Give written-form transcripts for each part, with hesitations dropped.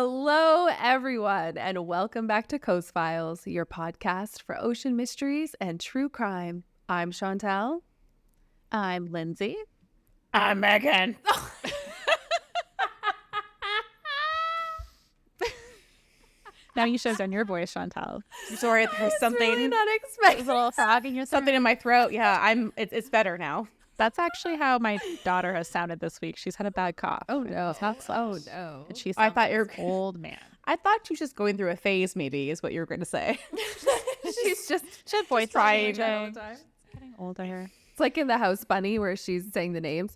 Hello, everyone, and welcome back to Coast Files, your podcast for ocean mysteries and true crime. I'm Chantal. I'm Lindsay. I'm Megan. Now you should have done your voice, Chantal. Sorry, there's something. Really not expecting. There's a little frog in your throat. Something in my throat. Yeah, it's better now. That's actually how my daughter has sounded this week. She's had a bad cough. Oh no! Oh no! And she I sounds thought like you were an old man. I thought she was just going through a phase, maybe, is what you were going to say. She's just She had voice trying. changing. Getting older. it's like in the House Bunny where she's saying the names.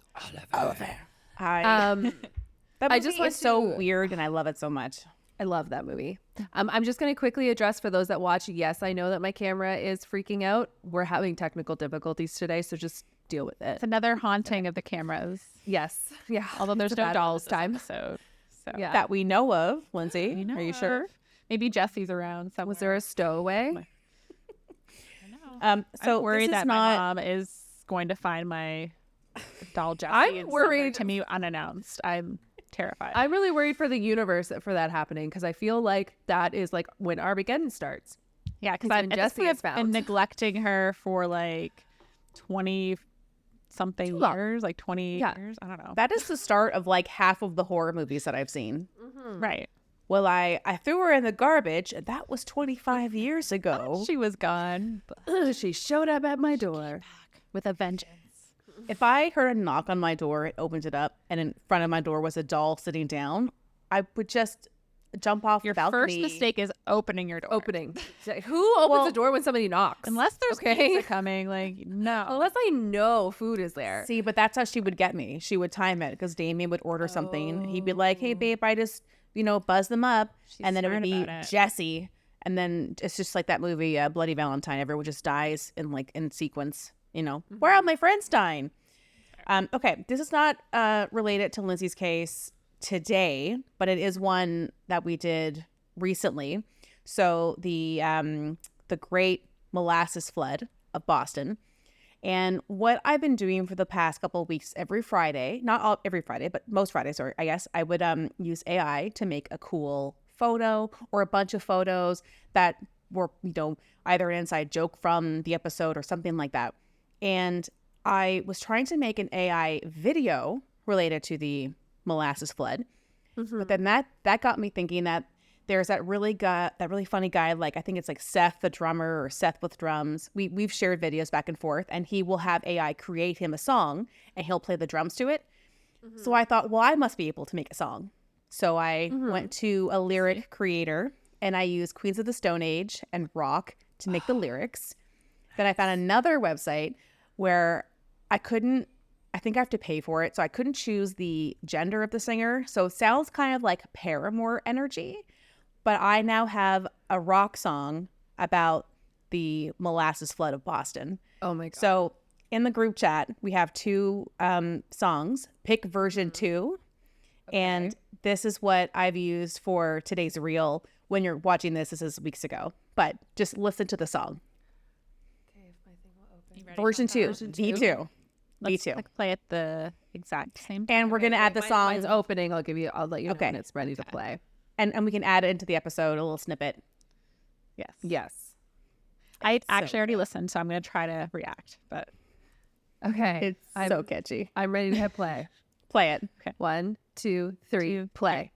That I movie just want is so to- weird, and I love it so much. I love that movie. I'm just going to quickly address for those that watch. Yes, I know that my camera is freaking out. We're having technical difficulties today, so just deal with it. It's another haunting of the cameras. Yes, yeah. Although there's It's a no bad dolls one time. this So Yeah. That we know of, Lindsay. We know Are you of. sure? Maybe Jesse's around somewhere. Was there a stowaway? So I'm worried this is that not. my mom is going to find my doll Jesse. I'm and send her worried- to me unannounced. I'm terrified. I'm really worried for the universe for that happening because I feel like that is like when Armageddon starts. Yeah, because It's I've when at this Jessie point, is I've been found. neglecting her for like 20 something Too long. years, like 20 Yeah. years. I don't know. That is the start of like half of the horror movies that I've seen. Right. Well, I threw her in the garbage, and that was 25 years ago. She was gone but She showed up at my door. with a vengeance. If I heard a knock on my door, it opened it up, and in front of my door was a doll sitting down, I would just jump off Your the balcony. first mistake is opening your door. Opening. Who opens the door when somebody knocks? Unless there's Okay. pizza coming, like no. Unless I know food is there. See, but that's how she would get me. She would time it because Damien would order something. He'd be like, "Hey, babe, I just buzz them up," and then it would smart be about it. Jesse, and then it's just like that movie, Bloody Valentine. Everyone just dies in sequence. Where are my friends dying? Okay, this is not related to Lindsay's case today, but it is one that we did recently. So the Great Molasses Flood of Boston. And what I've been doing for the past couple of weeks, every Friday, not all every Friday, but most Fridays, or I guess I would use AI to make a cool photo or a bunch of photos that were, either an inside joke from the episode or something like that. And I was trying to make an AI video related to the molasses flood. But then that got me thinking that there's that really funny guy, like I think it's like Seth the drummer or Seth with drums. We've shared videos back and forth, and he will have AI create him a song and he'll play the drums to it. So I thought, well, I must be able to make a song. So I went to a lyric creator and I used Queens of the Stone Age and rock to make the lyrics. Then I found another website where I think I have to pay for it. So I couldn't choose the gender of the singer. So it sounds kind of like Paramore energy. But I now have a rock song about the molasses flood of Boston. Oh my God. So in the group chat, we have two songs. Pick version 2. And this is what I've used for today's reel. When you're watching this is weeks ago. But just listen to the song. Okay, if my thing will open. Version 2. Version V2. Let's V2. play at the exact same time. And we're going to add the song. Mine's opening. I'll let you know Okay. when it's ready to play. And we can add it into the episode, a little snippet. Yes. Yes. I actually already listened, so I'm going to try to react. But Okay. It's so catchy. I'm ready to hit play. Play it. okay. 1, 2, 3, play.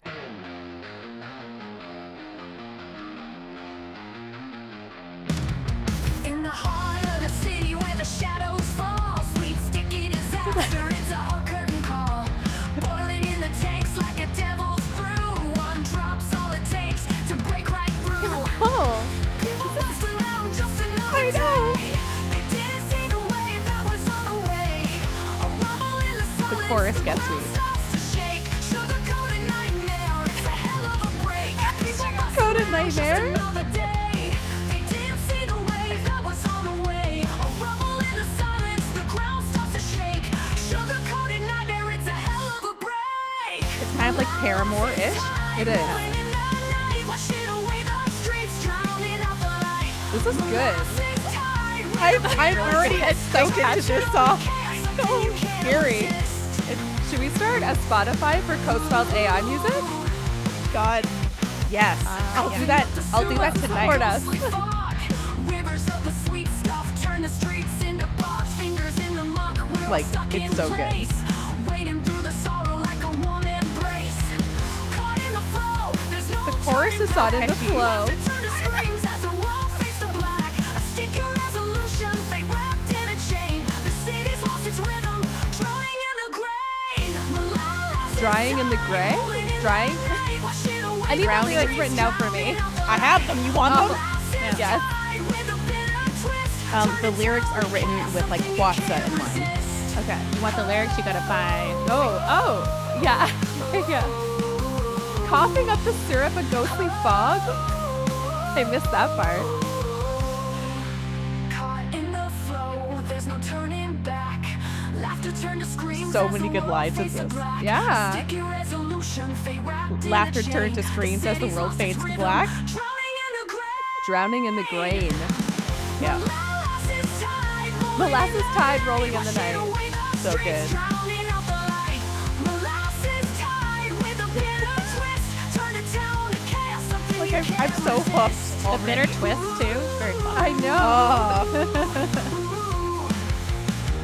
In the heart of the city where the shadows fall, sweet sticky disaster is a hot curtain call. Boiling in the tanks like a devil's brew. One drop's all it takes to break right through. Oh, People lost around just another day. They didn't see the wave that was on the way. A rumble in the silence, chorus gets me. ground starts to shake. Sugar-coated nightmare, it's a hell of a break. People lost Sugar-coated around just nightmare? another day. They didn't see the wave that was on the way. A rumble in the silence, the ground starts to shake. Sugar-coated nightmare, it's a hell of a break. It's kind of like Paramore-ish. It is. This is good. I'm already excited to this song. So scary. Should we start a Spotify for Coast Files AI music? god. Yes. I'll do that. I'll do that tonight. Support us. Rivers of the sweet stuff turn the streets into blocks, fingers in the muck. We're Like, stuck it's in so good. place, wading through the sorrow like a warm embrace. Caught in the flow, there's no The chorus is on in the flow. turn to screams as the world fades to black. A sticky resolution, fate wrapped in a chain. The city's lost its rhythm, drawing in the grain. Drying in the gray? Drying? I need the lyrics written out for me. I have them. You want them? Yes. The lyrics are written with like quatsa in mind. Okay. You want the lyrics? You gotta buy. Oh, yeah. Yeah. Coughing up the syrup, a ghostly fog? I missed that part. Caught in the flow, there's no turning back. Laughter turned to screams. So as many the good world lines in fades to this. black. Yeah. Sticky resolution, fate wrapped in Laughter a turned to chain. screams as the city's world lost fades its to rhythm, black. drowning in the grain. Drowning in the grain. Yeah. Molasses tide rolling in the night. So good. Like I'm so hooked. The bitter twist too. Very fun. I know. Oh.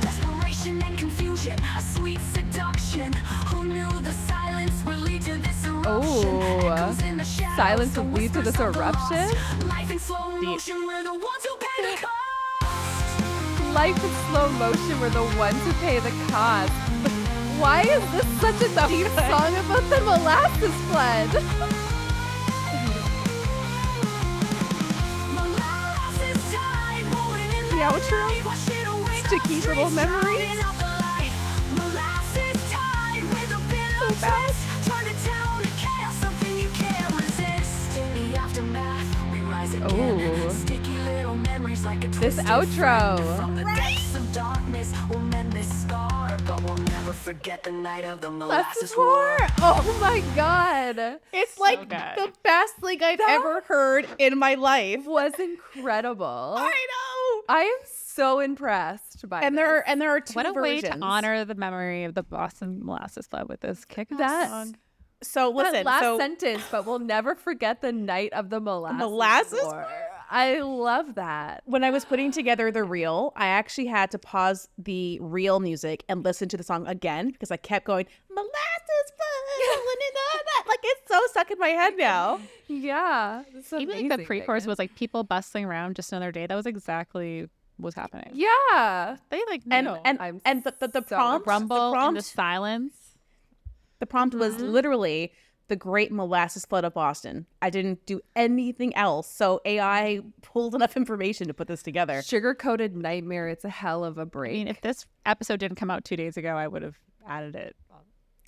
Desperation and confusion, a sweet seduction. Who knew the silence would lead to this eruption? Oh. Echoes in the shadows, Silence the would lead to this whispers of the lost. eruption? Life in slow motion, we're the ones who pay the cost. Life in slow motion, we're the ones who pay the cost. Why is this such a deep song about the molasses flood? Molasses tide rolling in The outro? night, wash it away, Sticky the little streets memories. drowning out the light. Molasses tide with a bitter bad. twist, turn the town to chaos, something you can't resist. In the aftermath, we rise again. Ooh. Sticky little memories like a This twisted outro. friend. From the depths of darkness, we'll mend this scar, but we'll never forget the night of the molasses war. Oh my god. It's like good. the best thing I've ever heard in my life. Was incredible. I know. I am so impressed by And this. there are two What a way versions. to honor the memory of the Boston molasses flood with this kick-ass That- song. So that listen, last so sentence, but we'll never forget the night of the molasses. molasses war. I love that. when I was putting together the reel, I actually had to pause the reel music and listen to the song again because I kept going, molasses falling in the night. Like it's so stuck in my head now. Yeah. It's Even like the amazing, pre-chorus Megan. was like people bustling around just another day. That was exactly what was happening. Yeah. They like And knew. I'm and the so prompt, rumble the and the prompt, silence. the prompt was literally the Great Molasses Flood of Boston. I didn't do anything else, so AI pulled enough information to put this together. Sugar-coated nightmare. It's a hell of a I break. mean, if this episode didn't come out 2 days ago, I would have added it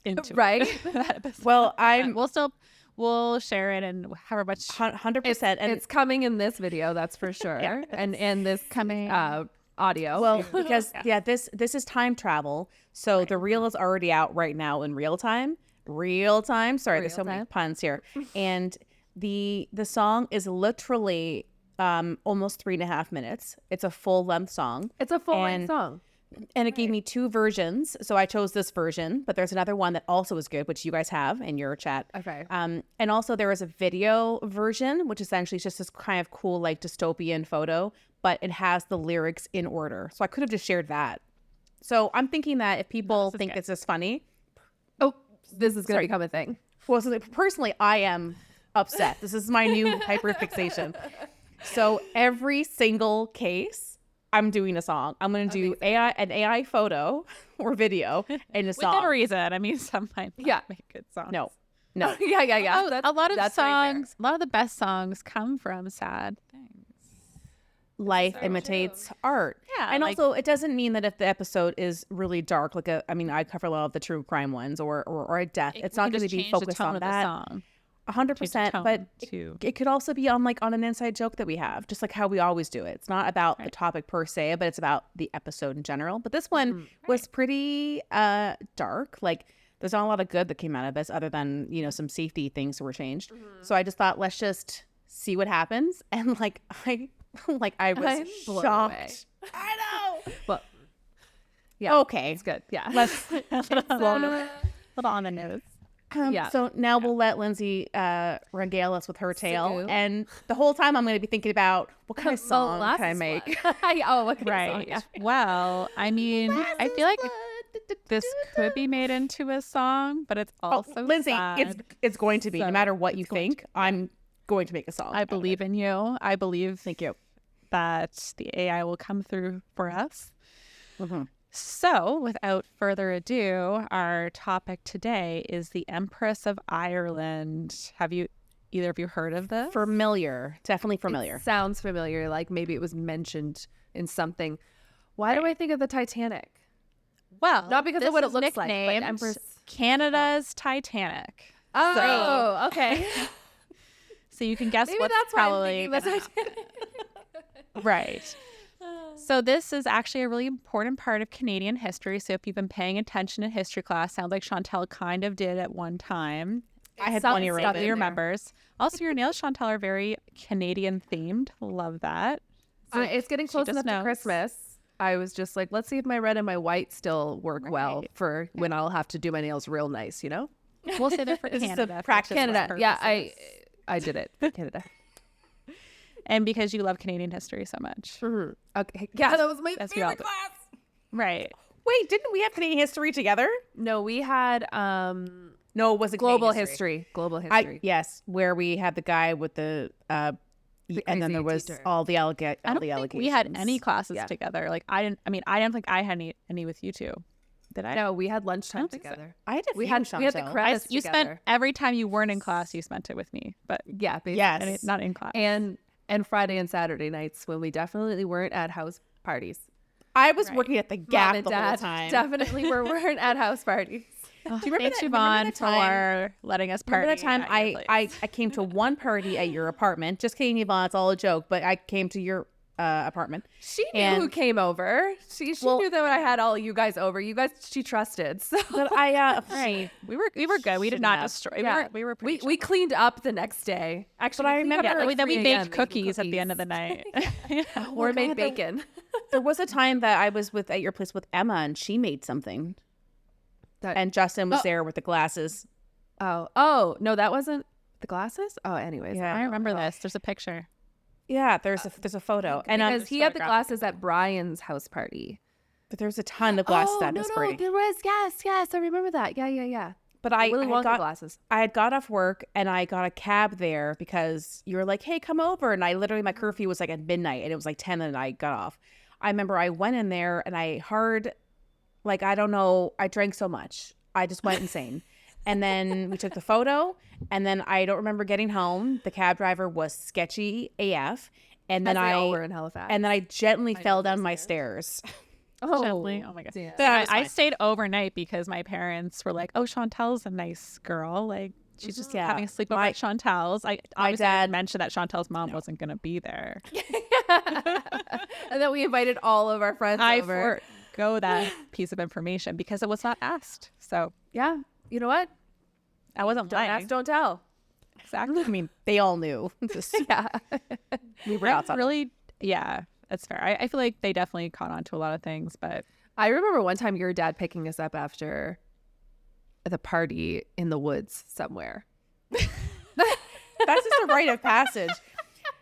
into Right? that episode. Well, But we'll share it and however much 100%. And It's coming in this video, that's for sure. Yeah, and this coming. audio. well, because this is time travel, so the reel is already out right now in real time. Real time. Sorry, there's so Real many time. puns here. And the song is literally almost 3.5 minutes. It's a full length song. it's a full-length and- song. And it gave me 2 versions. So I chose this version, but there's another one that also is good, which you guys have in your chat. Okay. And also there is a video version, which essentially is just this kind of cool, like dystopian photo, but it has the lyrics in order. So I could have just shared that. So I'm thinking that if people this is think good. this is funny, Oh, this is going to Sorry. become a thing. well, so personally, I am upset. This is my new hyperfixation. So every single case, I'm doing a song. I'm going to do an AI photo or video in a within song. reason. I mean, some might not Yeah. make good songs. No. yeah. Oh, a lot of that's very fair. songs, a lot of the best songs come from sad things. Life imitates art. Yeah, and like- also it doesn't mean that if the episode is really dark, like I cover a lot of the true crime ones or a death, it's not going to be focused on that. Song. 100%. tone But to- it could also be on an inside joke that we have, just like how we always do it. It's not about the topic per se, but it's about the episode in general. But this one was pretty dark. Like there's not a lot of good that came out of this other than, some safety things were changed. So I just thought, let's just see what happens. And I was I'm blown shocked. away. I know. Well, yeah. Okay. It's good. Yeah. Let's a little on the nose. Yeah. So now we'll let Lindsay regale us with her tale. Sue. And the whole time I'm going to be thinking about what kind of song can I Molasses make? blood. Oh, what kind of song? Right. Yeah. Well, I mean, I feel like this could be made into a song, but it's also Lindsay, sad. it's going to be. No So, matter what you it's going think, I'm going to make a song. I believe in you. I believe Thank you. that the AI will come through for us. Mm-hmm. So, without further ado, our topic today is the Empress of Ireland. Have you either of you heard of this? Familiar. Definitely familiar. It sounds familiar. Like maybe it was mentioned in something. Why do I think of the Titanic? Well, Not because of this what it is looks like, but nicknamed Empress. Canada's Titanic. Oh, okay. So you can guess Maybe what's that's why I'm probably thinking the gonna Titanic. right. So this is actually a really important part of Canadian history. So if you've been paying attention in history class, sounds like Chantel kind of did at one time. I had Some 1 year old. stuff Probably remembers. Also, your nails, Chantel, are very Canadian themed. Love that. It's getting close just enough to knows. Christmas. I was just like, let's see if my red and my white still work well Right. for when I'll have to do my nails real nice, you know? We'll say they're for This is a Canada. for practice Christmas Canada. Yeah, purposes. I did it. Canada. And because you love Canadian history so much. Okay. Yeah, that was my As we all favorite do. class. Right. Wait, didn't we have Canadian history together? No, we had No, it wasn't global Canadian history. Global history. Yes, where we had the guy with the and then crazy there was teacher. all the I don't think allegations. we had any classes Yeah. together. Like I didn't think I had any with you two. Did I? No, we had lunchtime think so. together. I had a We few, had the Chantel. credits You together. spent every time you weren't in class, you spent it with me. But Yeah, basically. Yes. and not in class. And Friday and Saturday nights when we definitely weren't at house parties. I was working at the Mom Gap and the whole Dad time. definitely weren't at house parties. Do you remember Thanks, that, remember Yvonne, that time? for letting us party. Remember that time at your place. I came to one party at your apartment. Just kidding, Yvonne. It's all a joke. But I came to your apartment. She knew And- who came over. She Well- knew that I had all you guys over. You guys she trusted. So But I Right. We were good. We did Shouldn't not have. destroy. yeah, We were we pretty cleaned up the next day. Actually, But I we cleaned up remember- at, Yeah, like then we 3 a.m. baked making cookies at the end of the night. Yeah. or made God, bacon. there was a time that I was at your place with Emma and she made something. That- And Justin was Oh. there with the glasses. Oh no, that wasn't the glasses. Oh, anyways, Yeah. I remember this. There's a picture. Yeah, there's a photo. And because he had the photographic glasses at Brian's house party. but there's a ton of glasses oh at no, this no, party. there was yes, I remember that. Yeah. But I Willy had Wonka got glasses. I had got off work and I got a cab there because you were like, hey, come over. And I literally, my curfew was like at midnight and it was like 10 and I got off. I remember I went in there and I I don't know, I drank so much. I just went insane. And then we took the photo and then I don't remember getting home. The cab driver was sketchy AF. And then As they all I were in Halifax. and then I gently fell down my stairs. Gently. Oh my god. damn. That was I fine. stayed overnight because my parents were like, "Oh, Chantel's a nice girl. Like she's just Yeah. having a sleepover My- at Chantel's." I obviously dad- mentioned that Chantel's mom wasn't going to be there. And then we invited all of our friends I over. forgo that piece of information because it was not asked. So Yeah, you know what? I wasn't Don't lying. ask, don't tell. Exactly. I mean, they all knew. Just Yeah. we were I outside. really, yeah, that's fair. I feel like they definitely caught on to a lot of things, but I remember one time your dad picking us up after the party in the woods somewhere. That's just a rite of passage.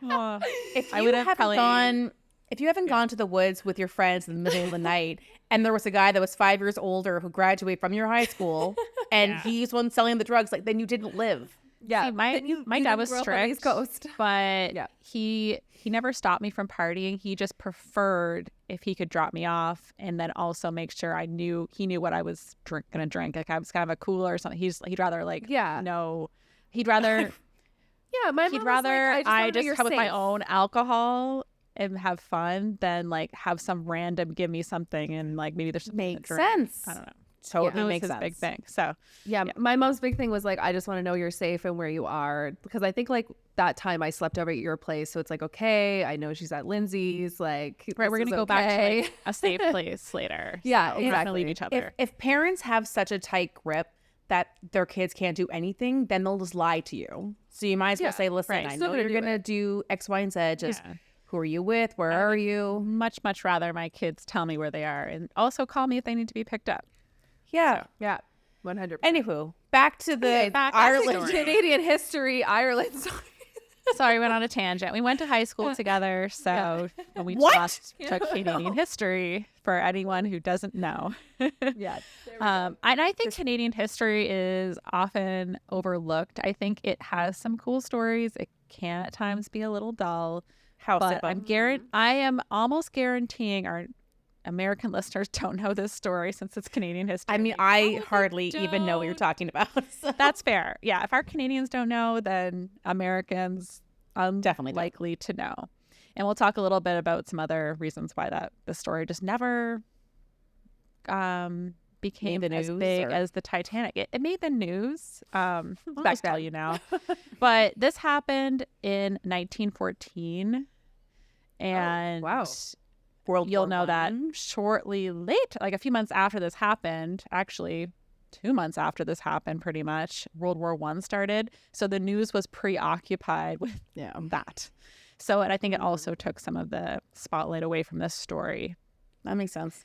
If I you would have haven't probably- gone, if you haven't gone to the woods with your friends in the middle of the night, and there was a guy that was 5 years older who graduated from your high school, and he's one selling the drugs, like then you didn't live. Yeah, See, my then you dad didn't was grow up on the East strict, Coast. but Yeah. he never stopped me from partying. He just preferred if he could drop me off and then also make sure he knew what I was gonna drink. Like I was kind of a cooler or something. He'd rather like Yeah. no, he'd rather Yeah, my he'd mom was rather like, I wanna know just you're come with my safe. own alcohol and have fun than like have some random give me something and like maybe there's something to Makes drink. sense. I don't know. Totally That was makes his sense. big thing. So Yeah, my mom's big thing was like, I just want to know you're safe and where you are. Because I think like that time I slept over at your place. So it's like, okay, I know she's at Lindsay's. Like, right, we're this gonna is go back to okay. like a safe place later. Yeah, So we're not gonna leave exactly. each other. If parents have such a tight grip that their kids can't do anything, then they'll just lie to you. So you might as well Yeah, say, listen, right. I Still know gonna you're do going to do X, Y, and Z. Just who are you with? Where are you? much rather my kids tell me where they are and also call me if they need to be picked up. Yeah. Yeah. 100%. Anywho, back to the back Ireland. to Canadian history, Ireland. Sorry, we went on a tangent. We went to high school together, so we What? just took Canadian history for anyone who doesn't know. Yeah. And I think Canadian history is often overlooked. I think it has some cool stories. It can at times be a little dull, but I am almost guaranteeing our American listeners don't know this story since it's Canadian history. I mean, I hardly even know what you're talking about. So. That's fair. Yeah, if our Canadians don't know, then Americans Definitely don't. likely to know. And we'll talk a little bit about some other reasons why the story just never became Made the as news, big or- as the Titanic. It made the news. I'll tell you now. But this happened in 1914. And wow. you'll know that I. shortly late, like a few months after this happened, actually 2 months after this happened, pretty much, World War I started. So the news was preoccupied with that. So and I think it also took some of the spotlight away from this story. That makes sense.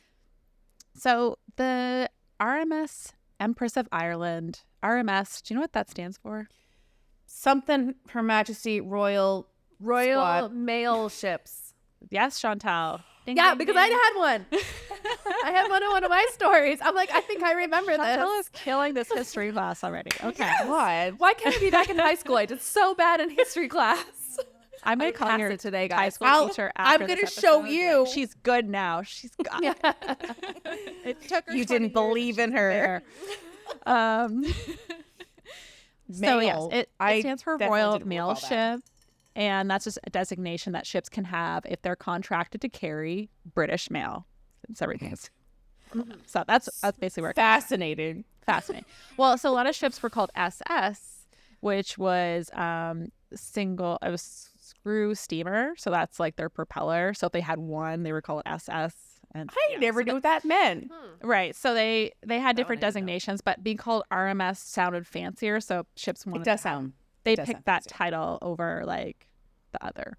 So the RMS Empress of Ireland, RMS, do you know what that stands for? Something Her Majesty Royal Squad. Mail ships. Yes, Chantal. Ding, Yeah, ding, because ding. I had one. I had one in one of my stories. I'm like, I think I remember Chantal this. is killing this history class already. Okay. What? Why can't I be back in high school? I did so bad in history class. I'm going to call passed your it today, high guys. school teacher after I'm this gonna show episode. you. She's good now. She's got it. Took her You 20 didn't years, believe but in she's her. there. So yes, Mail. it I stands for definitely Royal didn't Mail recall that. Ship, and that's just a designation that ships can have if they're contracted to carry British mail. It's everything. So that's basically where it Fascinating. fascinating. Well, so a lot of ships were called SS, which was single. It was screw steamer, so that's like their propeller. So if they had one, they were called SS. And I never knew what that meant. right. So they had different I didn't know. designations, designations, but being called RMS sounded fancier. So ships It wanted does sound. they does picked sound that fancier. title over like the other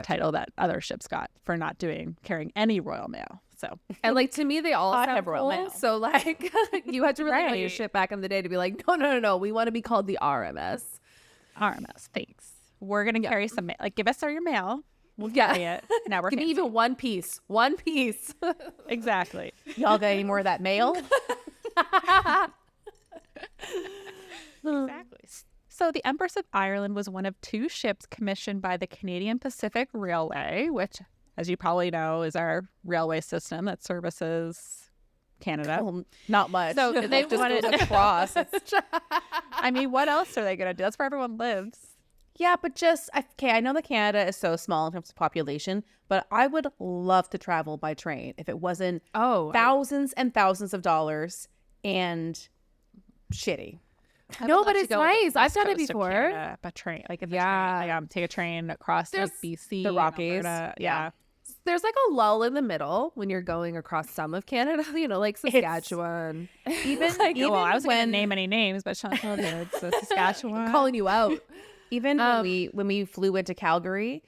title that other ships got for not carrying any royal mail. So And like to me, they all I sound have Royal cool. Mail. So like you had to really know your Right. shit back in the day to be like, no. We want to be called the RMS. RMS, thanks. We're gonna carry some mail. Like, give us all your mail. We'll carry it. Now we're Give me fancy. even one piece. One piece. Exactly. Y'all got any more of that mail? Exactly. So the Empress of Ireland was one of 2 ships commissioned by the Canadian Pacific Railway, which, as you probably know, is our railway system that services Canada. Well, not much. So they just wanted- goes across. I mean, what else are they going to do? That's where everyone lives. Yeah, but I know that Canada is so small in terms of population, but I would love to travel by train if it wasn't thousands and thousands of dollars and shitty. No, but it's nice. I've done it Coast of before. Canada, by train, like take a train across like, There's BC, the Rockies. Alberta. Yeah. There's like a lull in the middle when you're going across some of Canada, like Saskatchewan. Even Well, I was going when to name any names, but Chantal did. So Saskatchewan. calling you out. even when we flew into Calgary,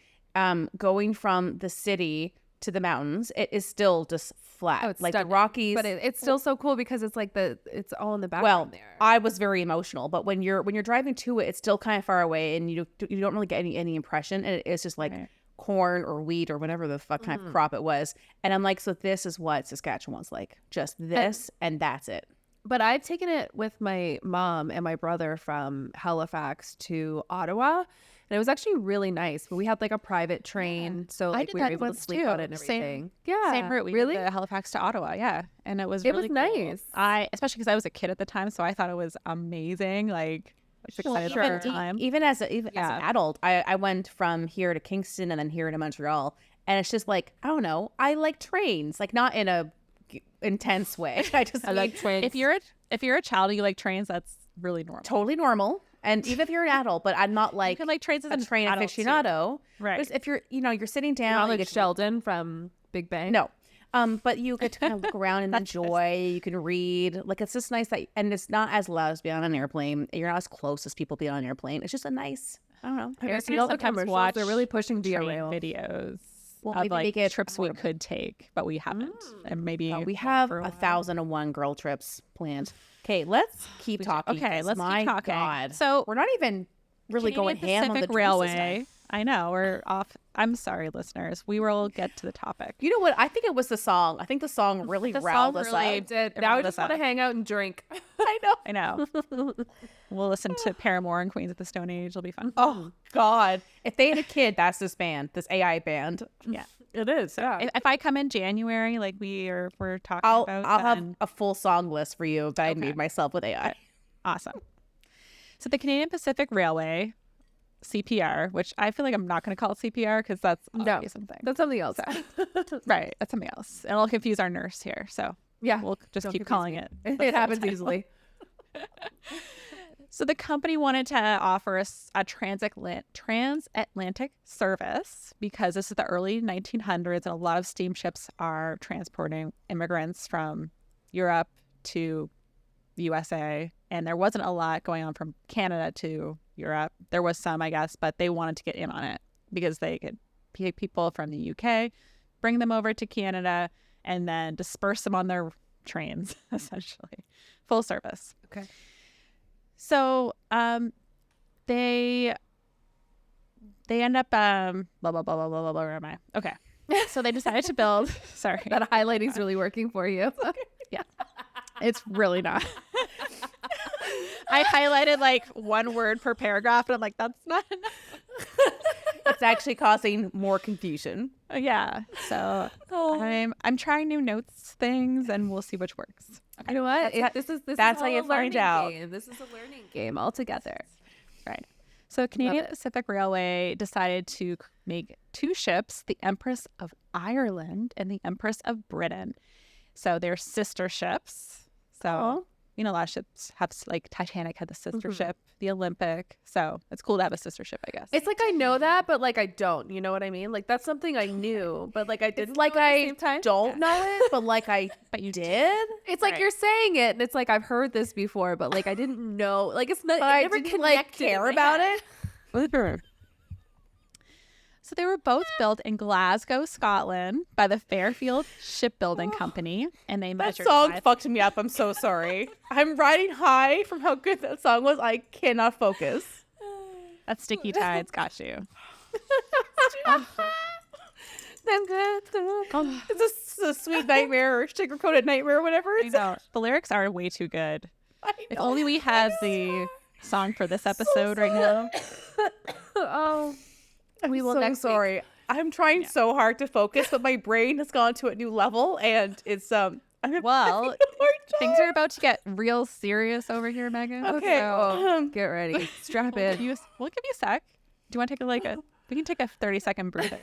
going from the city to the mountains, it is still just flat. Oh, it's like the stunning. Rockies. But it's still so cool because it's like it's all in the well, background there. I was very emotional, but when you're driving to it, it's still kind of far away, and you don't really get any impression, and it's just like corn or wheat or whatever the fuck kind of crop it was. And I'm like, so this is what Saskatchewan's like, just this, and that's it. But I've taken it with my mom and my brother from Halifax to Ottawa. And it was actually really nice. But we had like a private train. So I like did we were that able to once, sleep too. on it and Same- everything. Yeah. Same route. We really? did the Halifax to Ottawa. Yeah. And it was It really was cool. nice. Especially because I was a kid at the time. So I thought it was amazing. Like, I was excited about the time. Even as an adult, I went from here to Kingston and then here to Montreal, and it's just like, I don't know, I like trains, like not in a intense way. I like trains. If you're a child and you like trains, that's really normal. totally normal. And even if you're an adult, but I'm not like You can like trains as a an train adult, too. aficionado. Right. Just if you're sitting down, Not you like get to- Sheldon from Big Bang. no. But you get to kind of look around and enjoy. You can read. Like, it's just nice that, and it's not as loud as being on an airplane. You're not as close as people being on an airplane. It's just a nice, I don't know. Have you I seen all the sometimes commercials? watch They're really pushing via train rail. videos. Well, of maybe like make it trips we affordable. could take, but we haven't. And maybe We have for a while. 1,001 girl trips planned. Okay, let's keep talking. Okay, 'cause let's my keep talking. God. So we're not even really going Canadian ham on the Pacific drinks this time. Railway. I know we're off. I'm sorry, listeners. We will get to the topic. You know what? I think it was the song. I think the song really The riled song us really up. Did. It Now I riled just us want to up. hang out and drink. I know. I know. We'll listen to Paramore and Queens of the Stone Age. It'll be fun. Oh God! If they had a kid, that's this band, this AI band. Yeah. It is. Yeah. If I come in January, like we're talking I'll about, have then a full song list for you that I Okay. made myself with AI. awesome. So the Canadian Pacific Railway, CPR, which I feel like I'm not going to call it CPR because that's obviously something. That's something else. Right. That's something else. And it'll confuse our nurse here. So Yeah. we'll just Don't keep confuse calling me. it. It happens easily. So the company wanted to offer us a transatlantic service because this is the early 1900s and a lot of steamships are transporting immigrants from Europe to the USA. And there wasn't a lot going on from Canada to Europe. There was some, I guess, but they wanted to get in on it because they could take people from the UK, bring them over to Canada, and then disperse them on their trains, essentially. Full service. Okay. So they end up blah blah blah blah blah blah blah. Where am I? Okay. So they decided to build. Sorry, That highlighting's really working for you. yeah, it's really not. I highlighted like one word per paragraph, and I'm like, that's not enough. It's actually causing more confusion. Yeah. So I'm trying new notes things, and we'll see which works. You know what? This is that's how all you a find learning out. game. This is a learning game altogether. Right. So Canadian it. Pacific Railway decided to make two ships, the Empress of Ireland and the Empress of Britain. So they're sister ships. So, you know, a lot of ships have, like Titanic had the sister ship, the Olympic. So it's cool to have a sister ship, I guess. It's like I know that, but like I don't. You know what I mean? Like that's something I knew, but like I didn't. It's like know at the I same time. don't know it, but like I But you did. It's like Right. you're saying it, and it's like I've heard this before, but like I didn't know. Like it's not. But it I never didn't like connected in care my about head. it. So they were both built in Glasgow, Scotland by the Fairfield Shipbuilding Company. And they That measured song 5 fucked me up. I'm so sorry. I'm riding high from how good that song was. I cannot focus. That sticky tides got you. It's a sweet nightmare or sugar coated nightmare or whatever. I It's know. The lyrics are way too good. If only we had the song for this episode right now. Oh, We will so next sorry. I'm trying so hard to focus, but my brain has gone to a new level, and it's I'm having Well, a hard things time. are about to get real serious over here, Megan. Okay. so get ready. Strap We'll in. give you a sec. Do you want to take we can take a 30-second breather.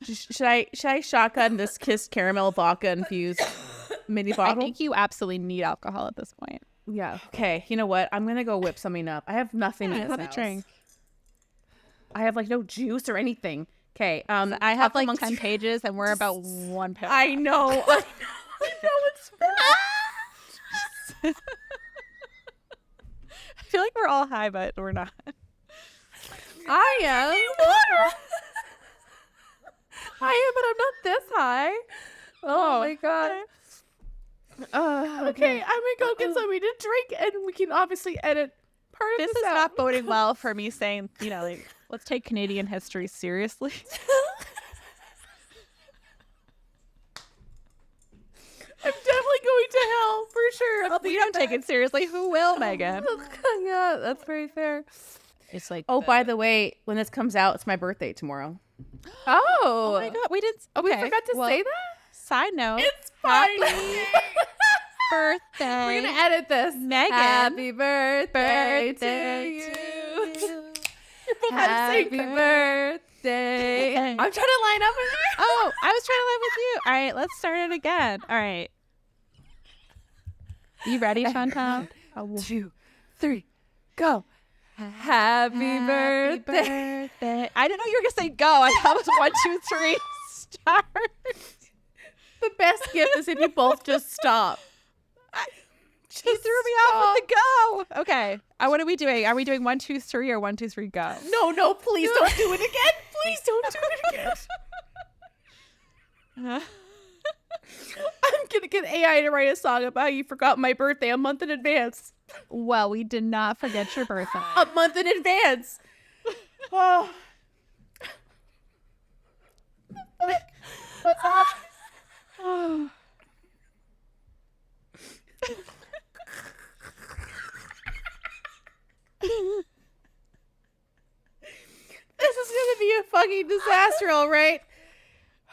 Should I shotgun this kissed caramel vodka infused mini I bottle? think you absolutely need alcohol at this point. Yeah. Okay, you know what? I'm gonna go whip something up. I have nothing in this Have a house. drink. I have like no juice or anything. Okay, I have talk like amongst 10 your- pages and we're about one paragraph. I know. I know it's bad. I feel like we're all high, but we're not. I am. I am, but I'm not this high. Oh my god. Okay, I'm gonna go get something to drink, and we can obviously edit part of This this is out. not boding well for me saying, you know, like, let's take Canadian history seriously. I'm definitely going to hell for sure. If we don't take it seriously, who will, Megan? Yeah, that's very fair. It's like, Oh, by the way, when this comes out, it's my birthday tomorrow. Oh, oh my god, we didn't. Okay, we forgot to well, say that. Side note, It's happy fine. birthday, We're gonna edit this. Megan. Happy birthday, to Birthday you. You're both out of Happy sync. birthday. I'm trying to line up with you. Oh, I was trying to live with you. All right, let's start it again. All right. You ready, Chantal? 2, 3, go. Happy birthday. I didn't know you were going to say go. I thought it was 1, 2, 3, start. The best gift is if you both just stop. You threw me off with the go. Okay. What are we doing? Are we doing 1, 2, 3 or 1, 2, 3, go? No, please don't do it again. Please don't do it again. I'm gonna get AI to write a song about how you forgot my birthday a month in advance. Well, we did not forget your birthday. A month in advance. Oh. This is gonna be a fucking disaster, all right?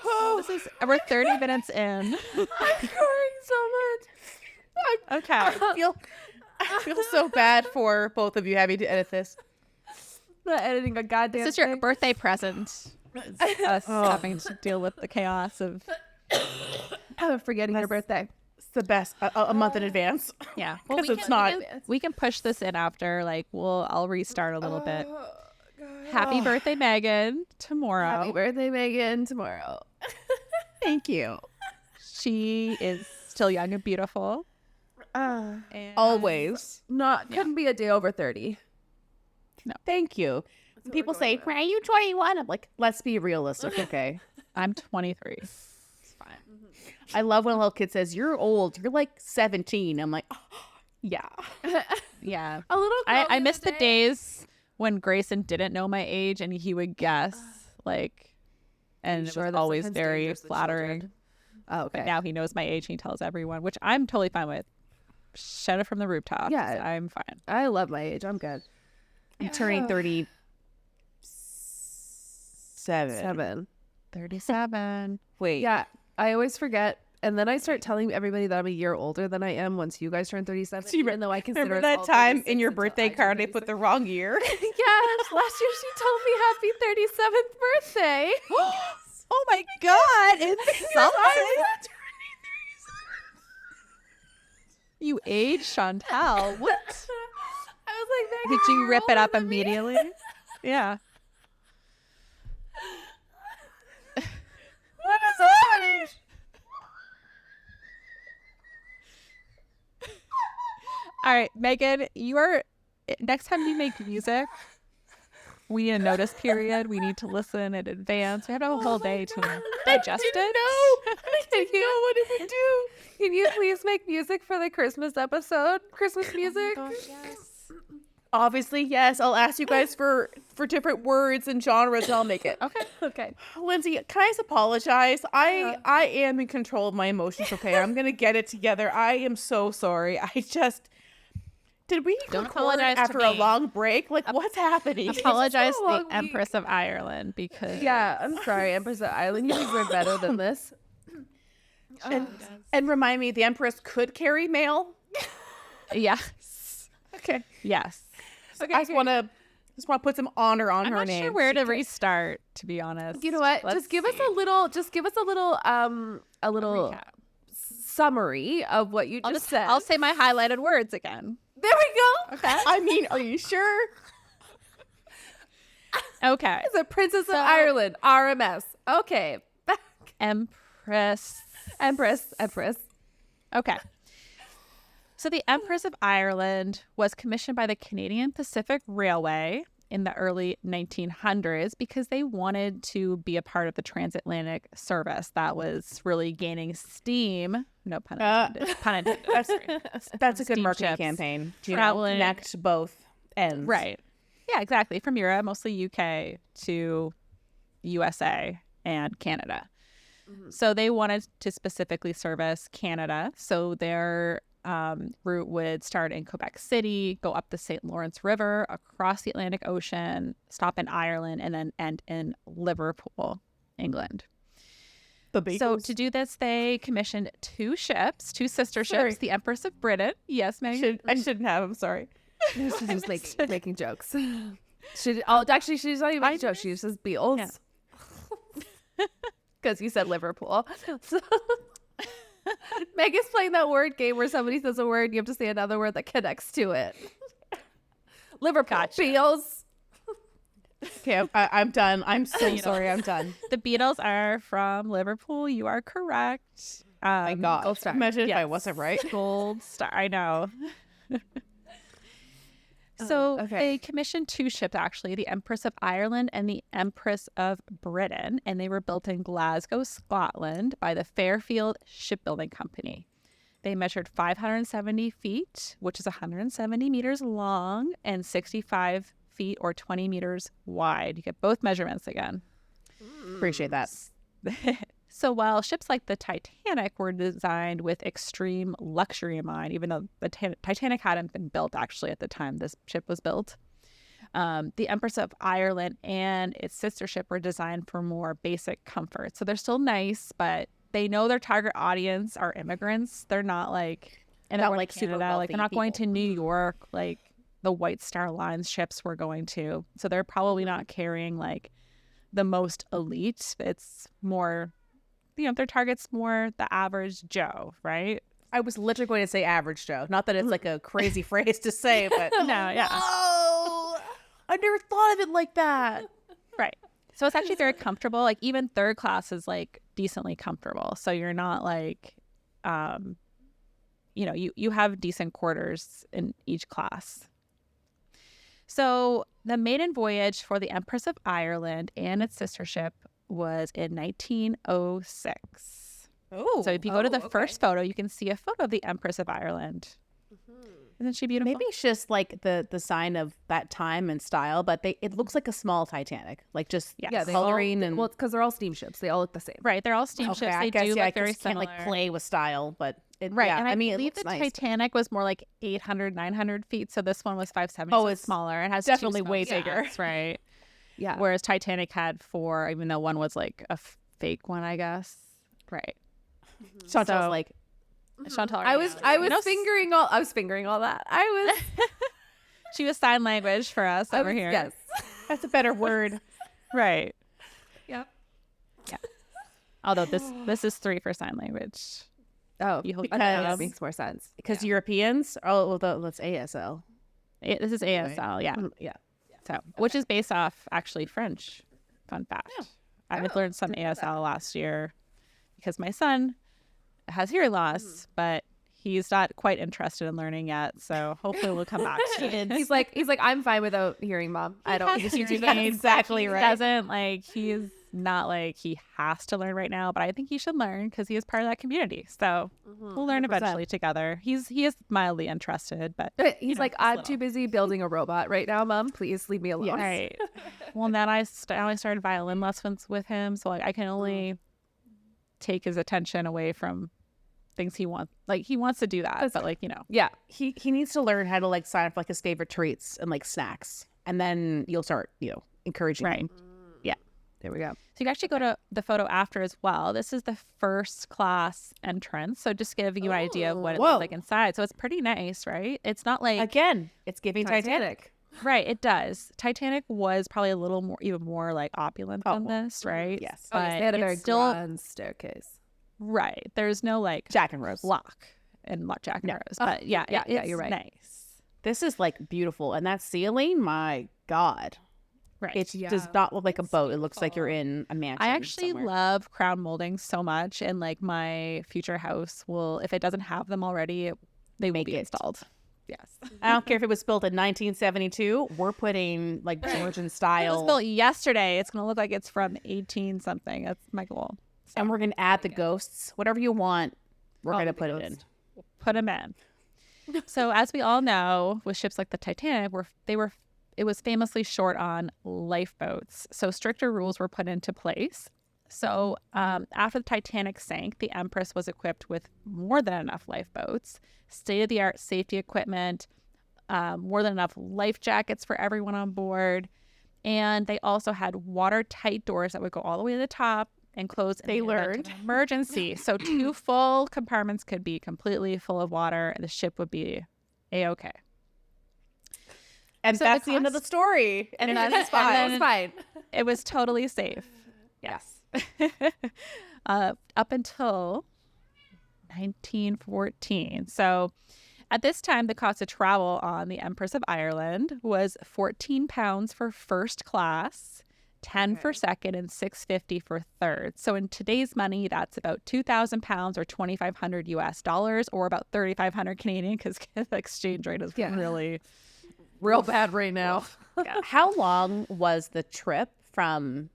Oh, We're 30 minutes in. I'm crying so much. Okay. I feel so bad for both of you having to edit this. Not editing a goddamn This is your thing. birthday present. Us having to deal with the chaos of. I'm forgetting your birthday. It's the best. A month in advance. Yeah. Because it's not. We can push this in after. Like, I'll restart a little bit. Happy birthday, Megan. Tomorrow. Happy birthday, Megan. Tomorrow. Thank you. She is still young and beautiful. Uh, And Always. couldn't be a day over 30. Thank you. People say, "Are you 21?" I'm like, let's be realistic, okay? I'm 23. It's fine. I love when a little kid says, "You're old. You're like 17." I'm like, oh, yeah. Yeah. A little. I miss the days when Grayson didn't know my age and he would guess, like, and it sure was that's always sometimes very dangerous with flattering. children? Oh, okay. But now he knows my age and he tells everyone, which I'm totally fine with. Shout it from the rooftops. Yeah. I'm fine. I love my age. I'm good. I'm turning 37. 37. Wait. Yeah, I always forget. And then I start telling everybody that I'm a year older than I am once you guys turn 37. So you even though I consider Remember us that all time 36 in your until birthday I turn card they put 37? the wrong year? Yes, last year she told me happy 37th birthday. Oh my God. It's something. You age, Chantal. What? I was like, Megan, Did you you're rip it older up than me. immediately? Yeah. What is happening? All right, Megan, next time you make music, we need a notice period. We need to listen in advance. We have to have a whole day to digest it. I didn't know what it would do. Can you please make music for the Christmas episode? Christmas music? Obviously, yes. I'll ask you guys for different words and genres, and I'll make it. Okay. Okay. Lindsay, can I just apologize? I am in control of my emotions, okay? I'm going to get it together. I am so sorry. Did we Don't record apologize to after a me. long break? Like, what's happening? Apologize a to long the Empress of Ireland because Yeah, I'm sorry, Empress of Ireland. You deserve better than this. And remind me, the Empress could carry mail? yes, Okay. yes. I just want to put some honor on I'm her not name. sure where to restart, to be honest. You know what? Let's Just give us see. a little Recap. summary of what you just said. I'll say my highlighted words again. There we go. Okay. I mean, are you sure? Okay. It's a Princess of Ireland, RMS. Okay. Back. Empress. Empress. Okay. So the Empress of Ireland was commissioned by the Canadian Pacific Railway in the early 1900s because they wanted to be a part of the transatlantic service that was really gaining steam. No pun intended. Pun intended. That's a good marketing Steamships. campaign. To, Traveling. connect both ends. Right. Yeah, exactly. From Europe, mostly UK, to USA and Canada. So they wanted to specifically service Canada. So their route would start in Quebec City, go up the St. Lawrence River, across the Atlantic Ocean, stop in Ireland, and then end in Liverpool, England. So to do this, they commissioned two sister ships, the Empress of Britain. Yes, Megan. I shouldn't have. I'm sorry. She's just making jokes. Actually, she's not even making jokes. She says Beatles. Because you said Liverpool. So, Megan's playing that word game where somebody says a word and you have to say another word that connects to it. Liverpool. Gotcha. Beatles. Okay, I'm done. I'm so sorry. I'm done. The Beatles are from Liverpool. You are correct. My God. Gold star. Imagine if I Yes. wasn't right. Gold star. I know. So okay. they commissioned 2 ships, actually, the Empress of Ireland and the Empress of Britain, and they were built in Glasgow, Scotland by the Fairfield Shipbuilding Company. They measured 570 feet, which is 170 meters long, and 65 feet or 20 meters wide. You get both measurements again. Appreciate that. So while ships like the Titanic were designed with extreme luxury in mind, even though the Titanic hadn't been built actually at the time this ship was built, the Empress of Ireland and its sister ship were designed for more basic comfort. So they're still nice, but they know their target audience are immigrants. They're not like Not super Canada, like they're not wealthy going to people. New York like the White Star Line's ships were going to. So they're probably not carrying like the most elite. It's more, their target's more the average Joe, right? I was literally going to say average Joe. Not that it's like a crazy phrase to say, but No, yeah. oh, I never thought of it like that. Right. So it's actually very comfortable. Like even third class is like decently comfortable. So you're not like, you have decent quarters in each class. So the maiden voyage for the Empress of Ireland and its sister ship was in 1906. Oh, So if you go to the first photo, you can see a photo of the Empress of Ireland. Isn't she beautiful? maybe it's just like the sign of that time and style, but it looks like a small Titanic, like just Yes. Yeah, they coloring all, and well, because they're all steamships. They all look the same. Right. They're all steamships. okay, I They guess do yeah, look very you can't similar. like play with style, but Right. yeah, And I mean, it believe looks the nice. Titanic was more like 800, 900 feet. So this one was 570. Oh, so it's smaller. It has definitely two way smokestacks, bigger. Right. Yeah. Whereas Titanic had 4, even though one was like a fake one, I guess. Right. Chantal's So- like, Chantal. I was fingering all that. She was sign language for us over here. Yes. that's a better word. Right. Yep. Although this is 3 for sign language. Oh, You hope- okay, that Because- makes more sense. Because Europeans, well, that's ASL. This is ASL, yeah. Yeah. So, which is based off actually French. Fun fact. I learned some ASL last year because my son has hearing loss, but he's not quite interested in learning yet. So hopefully we'll come back to it. He's like, I'm fine without hearing, Mom. I don't. Has You do hearing that. aids. Exactly He right. doesn't like, he's not like he has to learn right now, but I think he should learn because he is part of that community. So we'll learn 100%. eventually together. He is mildly interested, but He's like, just I'm little. too busy building a robot right now, Mom. Please leave me alone. Yes. right. Well, and then I started violin lessons with him, so like I can only take his attention away from things he wants. Like he wants to do that, but like Yeah. He needs to learn how to like sign up for like his favorite treats and like snacks, and then you'll start encouraging right. him. There we go. So you can actually go to the photo after as well. This is the first class entrance. So just give you an idea of what it Whoa. looks like inside. So it's pretty nice, right? It's not like Again, it's giving Titanic. Titanic. right. It does. Titanic was probably a little more, even more like opulent than this, right? Yes. Oh, yes, But they had a very it's still grand staircase. right. There's no like Jack and Rose. block and Jack and No. Rose, but yeah, yeah, it's you're right. nice. This is like beautiful, and that ceiling, my God, Right. it does not look like a boat. It looks like you're in a mansion. I actually somewhere. love crown molding so much, and like my future house will, if it doesn't have them already, they will Make be it. installed. Yes. I don't care if it was built in 1972. We're putting like Georgian It was style, built yesterday. It's gonna look like it's from 18 something. That's my goal. and we're gonna add the ghosts. Whatever you want, we're gonna put it in. Put them in. So as we all know, with ships like the Titanic, it was famously short on lifeboats. So stricter rules were put into place. So after the Titanic sank, the Empress was equipped with more than enough lifeboats, state-of-the-art safety equipment, more than enough life jackets for everyone on board. And they also had watertight doors that would go all the way to the top and close in They the event of learned. an emergency. So 2 full compartments could be completely full of water and the ship would be A-okay. And So that's the the end of the cost- story. And And then- that's fine. and It's fine. It was totally safe. Yes. Up until 1914. So at this time, the cost of travel on the Empress of Ireland was £14 for first class, 10 for second, and $6.50 for third. So in today's money, that's about £2,000 or $2,500 US, or about 3,500 Canadian, because the exchange rate is Yeah. really real bad right now. How long was the trip from?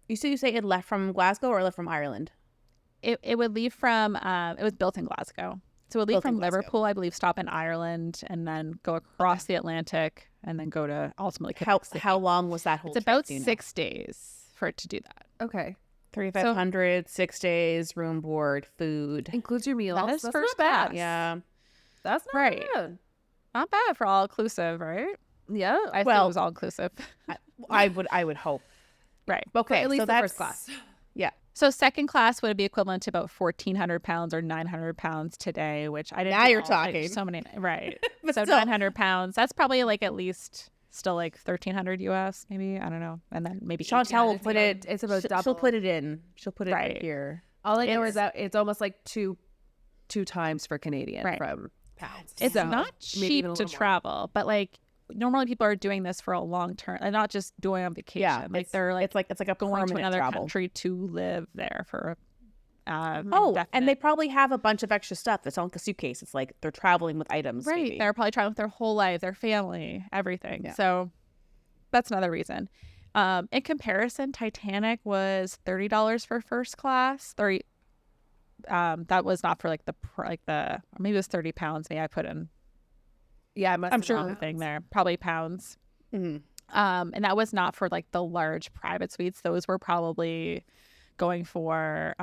You say it left from Glasgow or left from Ireland? It would leave from it was built in Glasgow. So it would leave Built in from Glasgow. Liverpool, I believe, stop in Ireland, and then go across the Atlantic, and then go to ultimately Quebec City. How long was that whole It's trip? about do you know? 6 days for it to do that. Okay. 3,500, 6 days, room, board, food. Includes your meals. That is That's first not class. bad. Yeah. That's not Right. bad. Not bad for all inclusive, right? Yeah. I think Well- it was all inclusive. I would hope. Right. Okay, at least so the that's first class. Yeah. So second class would be equivalent to about 1,400 pounds or 900 pounds today, which I didn't. Now do you're all- talking. so many, right? But So still. 900 pounds. That's probably like at least still like 1,300 US, maybe. I don't know, and then maybe Chantal will it's put about- it. it's about she'll double. put it in. She'll put it right Right. here. All I know is that it's almost like two times for Canadian Right. from pounds. It's So, not maybe cheap even a to little more. travel, but like normally people are doing this for a long term and not just doing on vacation. Yeah, like they're like it's like a going to permanent another travel. country to live there for Oh, indefinite. and they probably have a bunch of extra stuff that's on like a suitcase. It's like they're traveling with items. right. maybe. They're probably traveling with their whole life, their family, everything. Yeah. So that's another reason. In comparison, Titanic was $30 for first class. That was not for like or maybe it was 30 pounds. Maybe I put in Yeah, I'm sure. wrong thing there. Probably pounds. Mhm. And that was not for like the large private suites. Those were probably going for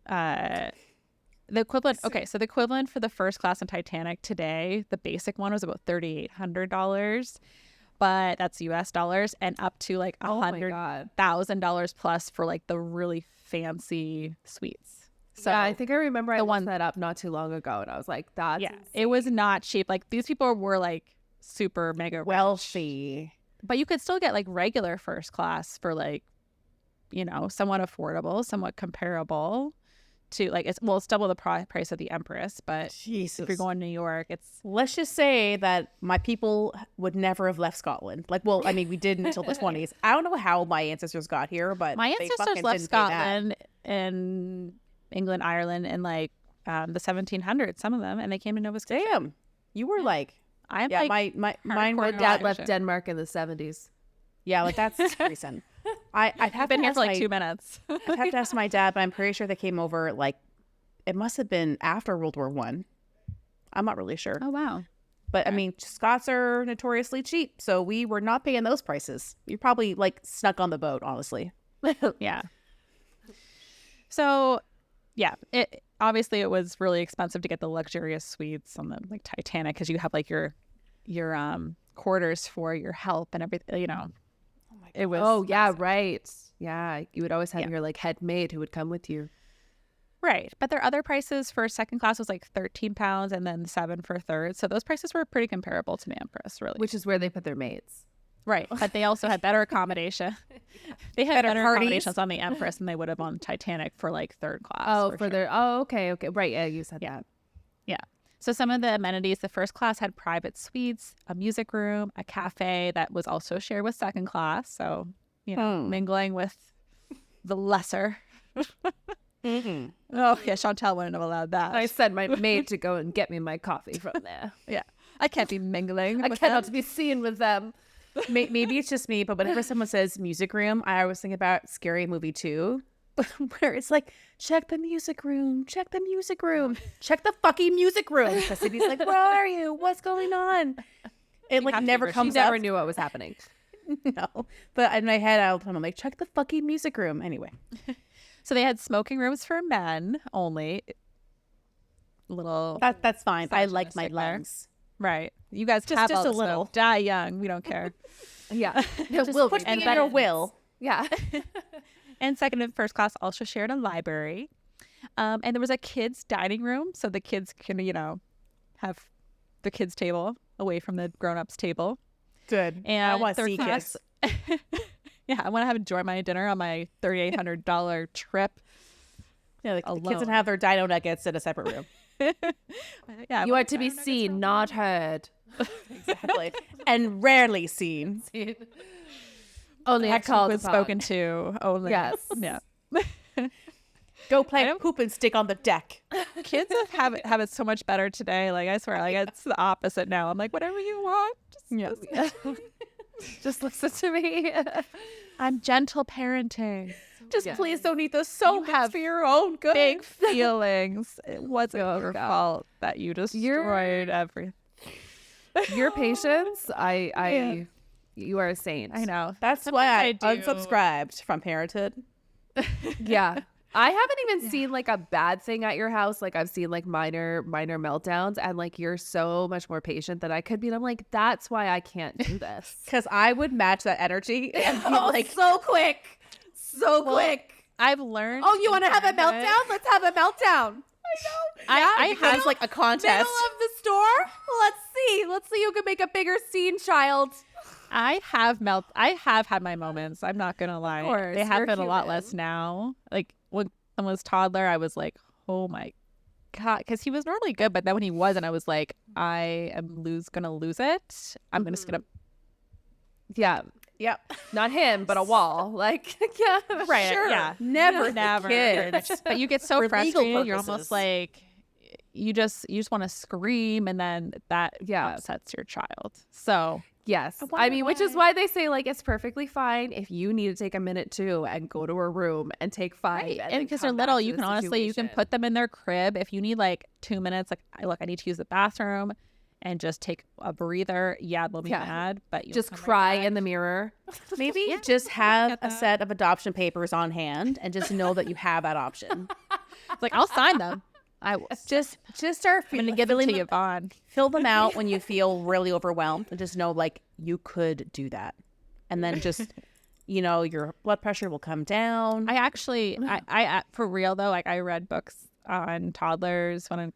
the equivalent. Okay, so the equivalent for the first class in Titanic today, the basic one was about $3,800, but that's US dollars, and up to like Oh my God. $100,000 plus for like the really fancy suites. So yeah, I think I remember I the looked one- that up not too long ago, and I was like, "That's yeah, it was not cheap. Like these people were like super mega rich. Wealthy. But you could still get like regular first class for like, somewhat affordable, somewhat comparable to like it's double the price of the Empress. But Jesus. if you're going to New York, it's Let's just say that my people would never have left Scotland. Like, well, I mean, we didn't until the 20s. I don't know how my ancestors got here, but my they ancestors fucking left didn't do that. Scotland and England, Ireland, in like the 1700s. Some of them, and they came to Nova Scotia. Damn, you were like, I'm yeah, like mine were hardcore Dad Nova left Scotia. Denmark in the 70s. Yeah, like that's recent. I'd have I've been to here ask for like my- 2 minutes. I'd have to ask my dad, but I'm pretty sure they came over like it must have been after World War One. I'm not really sure, Oh wow. but I mean, Scots are notoriously cheap, so we were not paying those prices. You probably like snuck on the boat, honestly. Yeah. So, yeah, it obviously it was really expensive to get the luxurious suites on the like Titanic because you have like your quarters for your help and everything. It was Oh yeah, right. Yeah, you would always have Yeah. your like head maid who would come with you. right. But their other prices for second class was like 13 pounds and then 7 for third. So those prices were pretty comparable to the Empress, really. Which is where they put their maids. Right. But they also had better accommodation. They had better parties. accommodations on the Empress than they would have on Titanic for like third class. Oh, for for sure. their okay. Right, yeah, you said Yeah. Yeah. So some of the amenities, the first class had private suites, a music room, a cafe that was also shared with second class. So, mingling with the lesser. Oh, yeah. Chantal wouldn't have allowed that. I sent my maid to go and get me my coffee from there. Yeah. I can't be mingling. I with cannot them. be seen with them. Maybe it's just me, but whenever someone says music room, I always think about Scary Movie 2, where it's like, check the music room, check the music room, check the fucking music room. Cassidy's like, where are you? What's going on? It like have to never be- She comes never up. knew what was happening. No, but in my head, all the time, I'm like, check the fucking music room. Anyway, So they had smoking rooms for men only. Little. that's fine. I like my misogynistic there. lungs. Right. You guys Just- have just all a the smoke. little. Die young. We don't care. Yeah. Just will put be. me in your will. Yeah. And second and first class also shared a library. And there was a kids' dining room. So the kids can, have the kids' table away from the grown-ups' table. Good. And I want to third see class- kids. Yeah, I want to enjoy my dinner on my $3,800 trip. Yeah, like the kids would alone. have their dino nuggets in a separate room. Yeah, You are to be seen, not heard. Exactly. And rarely seen. Only a actually call was spoken to only. Yes. Yeah. Go play hoop and stick on the deck. Kids have it so much better today. Like, I swear, like, it's the opposite now. I'm like, whatever you want. Just listen to me. I'm gentle parenting. Just please don't eat those so much for your own good. Big feelings. It wasn't your fault that you destroyed everything. Your patience, you are a saint. I know. That's why I do. unsubscribed from Parenthood. Yeah. I haven't even seen like a bad thing at your house. Like I've seen like minor meltdowns, and like you're so much more patient than I could be. And I'm like, that's why I can't do this. Because I would match that energy and be like so quick. So quick. I've learned. Oh, you want to have a meltdown? Let's have a meltdown. I have like a contest. Middle of the store? Let's see who can make a bigger scene, child. I have had my moments. I'm not gonna lie. Of course, they have you're been a lot human. less now. Like when I was toddler, I was like, oh my God, because he was normally good, but then when he wasn't, I was like, I am gonna lose it. I'm just gonna. Yeah. Yep. Not him, but a wall. Like, yeah. Right. Sure. Yeah. Never Kids. But you get so For legal frustrated. You're purposes. almost like you just want to scream, and then that upsets your child. So Yes. I mean, which is why they say, like, it's perfectly fine if you need to take a minute too and go to a room and take 5. right. And And then because come they're back little, to you the can honestly you can situation. put them in their crib if you need like 2 minutes. Like, look, I need to use the bathroom, and just take a breather. Yeah, they'll be mad, but you'll just come right cry back. in the mirror. Maybe just have a set of adoption papers on hand and just know that you have that option. It's like, I'll sign them. I will. Just start I'm gonna give them to you, Vaughn. fill them out when you feel really overwhelmed, and just know like you could do that, and then just your blood pressure will come down. I actually, I for real though, like I read books on toddlers when I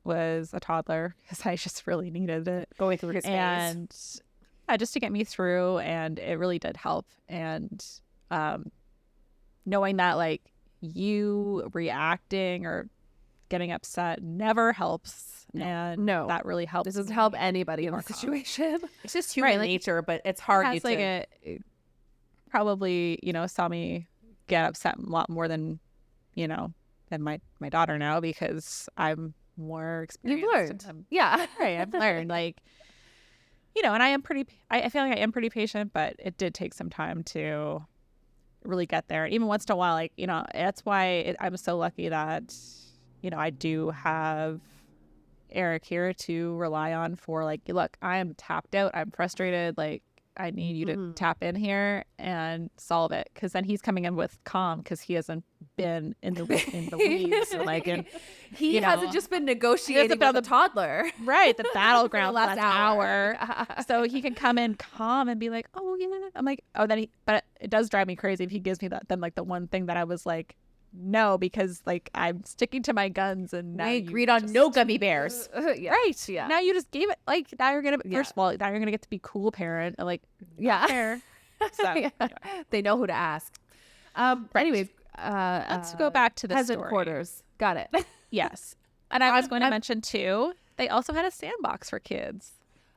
was a toddler because I just really needed it. Going through his phase. And just to get me through, and it really did help. And knowing that like you reacting or getting upset never helps, and No. that really helps. This doesn't help anybody in this situation. It's just human Right, like, nature, but it's hard. Has, like it probably saw me get upset a lot more than than my daughter now, because I'm more experienced. You've learned. and Yeah. Right, I've learned, like, and I am I feel like I am pretty patient, but it did take some time to really get there. Even once in a while, like, that's why I'm so lucky that, I do have Eric here to rely on for, like, look, I am tapped out. I'm frustrated. Like, I need you to tap in here and solve it. Because then he's coming in with calm, because he hasn't been in the weeds. Like, He hasn't just been negotiating been with a toddler. right, the battleground last last hour. So he can come in calm and be like, oh yeah. I'm like, oh, but it does drive me crazy if he gives me then like the one thing that I was like, no, because like I'm sticking to my guns, and now we you agreed on no gummy bears. Yeah. right. Yeah. Now you just gave it, like, now you're gonna Yeah. first of all, now you're gonna get to be cool parent, and like, Yeah. fair. So Yeah. They know who to ask. Anyways, let's go back to the peasant story. quarters. Got it. Yes, and I was going to mention too, they also had a sandbox for kids.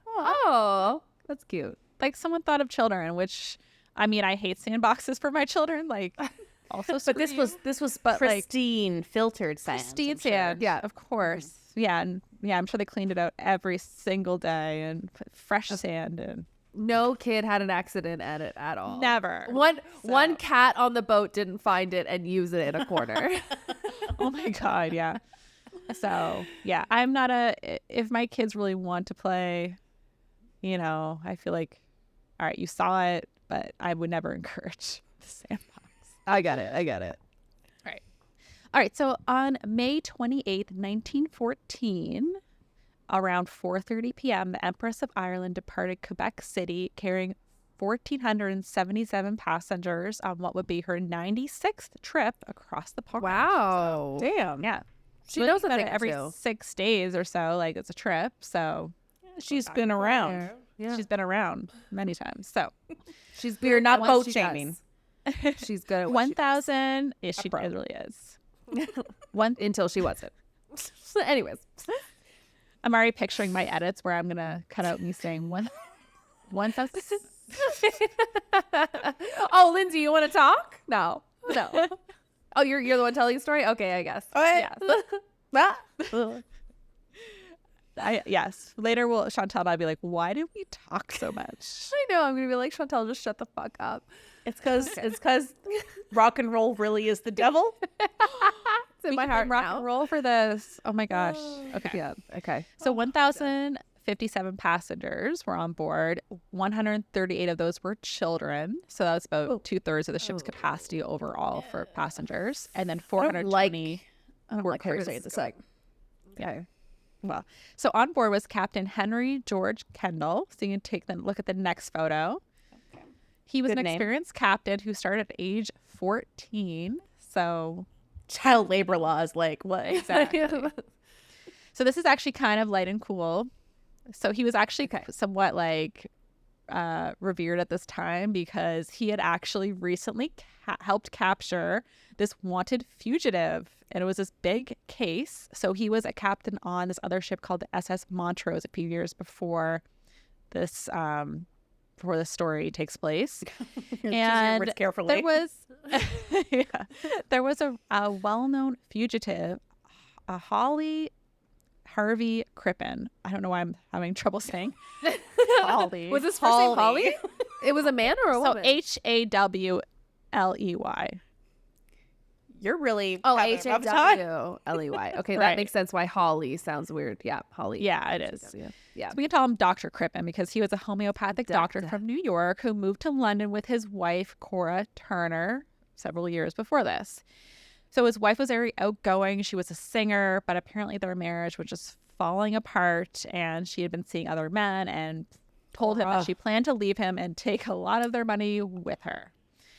Oh, that's cute. Like, someone thought of children, which, I mean, I hate sandboxes for my children. Like, also, But this was pristine, filtered sand. pristine I'm sure. sand. Yeah, of course. Yeah, and I'm sure they cleaned it out every single day and put fresh sand in. No kid had an accident at it at all. Never. One cat on the boat didn't find it and use it in a corner. Oh my God, yeah. So, yeah, I'm not if my kids really want to play, I feel like, all right, you saw it, but I would never encourage the sandbox. I got it. All right, so on May 28th, 1914, around 4:30 p.m., the Empress of Ireland departed Quebec City carrying 1,477 passengers on what would be her 96th trip across the pond. Wow. Damn. Yeah. She So knows think a about thing it, or every two. 6 days or so, like, it's a trip. So She's been around. Yeah. she's been around many times. So We're not what boat she shaming. does. She's good at what she 1,000. Yeah, she pro. it really is. until she wasn't. So anyways. I'm already picturing my edits where I'm going to cut out me saying 1,000. Oh, Lindsay, you want to talk? No. Oh, you're the one telling the story? Okay, I guess. Yes. Later, Chantal and I'll be like, why did we talk so much? I know. I'm gonna be like, Chantal, just shut the fuck up. It's because rock and roll really is the devil. It's in my heart rock now. and roll for this. Oh my gosh. Okay. Yeah. Okay. So 1,057 passengers were on board. 138 of those were children. So that was about 2/3 of the ship's capacity overall for passengers. And then 420 I don't like how you're saying this. Like, yeah. Well, so on board was Captain Henry George Kendall. So you can look at the next photo. Okay. He was an experienced captain who started at age 14. So child labor laws, like what? Exactly. So this is actually kind of light and cool. So he was actually somewhat like revered at this time because he had actually recently helped capture this wanted fugitive. And it was this big case. So he was a captain on this other ship called the SS Montrose a few years before this story takes place. And words carefully. there was a well-known fugitive, Holly Harvey Crippen. I don't know why I'm having trouble saying Holly. Was his first name Holly? It was a man or a woman? Hawley. You're really Hawley. Okay, that makes sense why Holly sounds weird. Yeah, Holly. Yeah, it is. Yeah. So we can call him Dr. Crippen because he was a homeopathic doctor from New York who moved to London with his wife, Cora Turner, several years before this. So his wife was very outgoing. She was a singer, but apparently their marriage was just falling apart and she had been seeing other men and told him that she planned to leave him and take a lot of their money with her.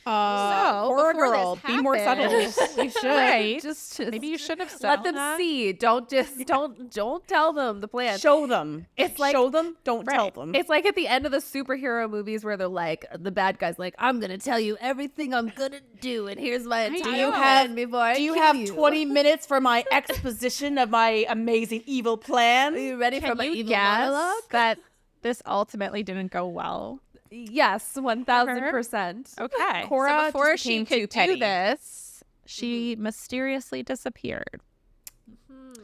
Poor girl, be more subtle. You should. Right. Just maybe you should have let them see. Don't tell them the plan. Show them. It's like show them. Don't tell them. It's like at the end of the superhero movies where they're like, the bad guy's like, I'm gonna tell you everything I'm gonna do, and here's my entire plan before I do you kill have you. 20 minutes for my exposition of my amazing evil plan? Are you ready for my evil guess monologue? that this ultimately didn't go well? Yes, 1,000%. Okay. Cora so before just she became too could petty. do this, she mysteriously disappeared.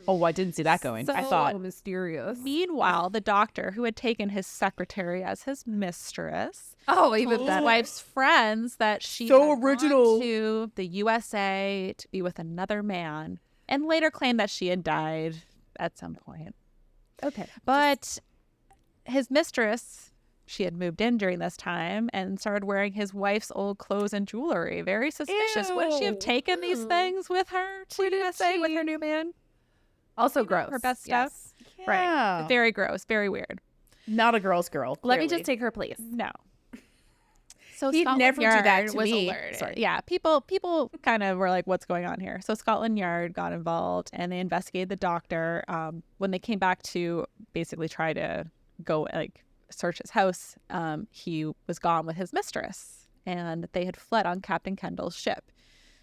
Oh, I didn't see that going. I thought. So mysterious. Meanwhile, the doctor who had taken his secretary as his mistress Even told his better. wife's friends that she So had original. gone to the USA to be with another man and later claimed that she had died at some point. Okay. But his mistress, she had moved in during this time and started wearing his wife's old clothes and jewelry. Very suspicious. Wouldn't she have taken these things with her to USA with her new man? Also gross. Her best stuff. Yes. Right. Very gross. Very weird. Not a girl's girl. Let me clearly. just take her place. No. So He'd Scotland never do Yard that to was me. alerted. Sorry. Yeah, people kind of were like, "What's going on here?" So Scotland Yard got involved and they investigated the doctor. When they came back to basically try to go search his house, he was gone with his mistress, and they had fled on Captain Kendall's ship.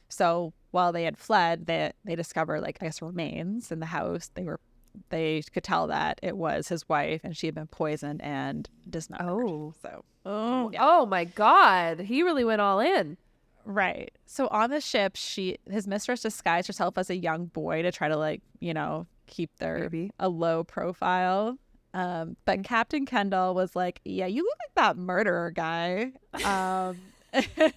So while they had fled, they discovered remains in the house. They could tell that it was his wife and she had been poisoned and dismembered. Oh my God. He really went all in. Right. So on the ship, his mistress disguised herself as a young boy to try to keep a low profile. But Captain Kendall was like, yeah, you look like that murderer guy.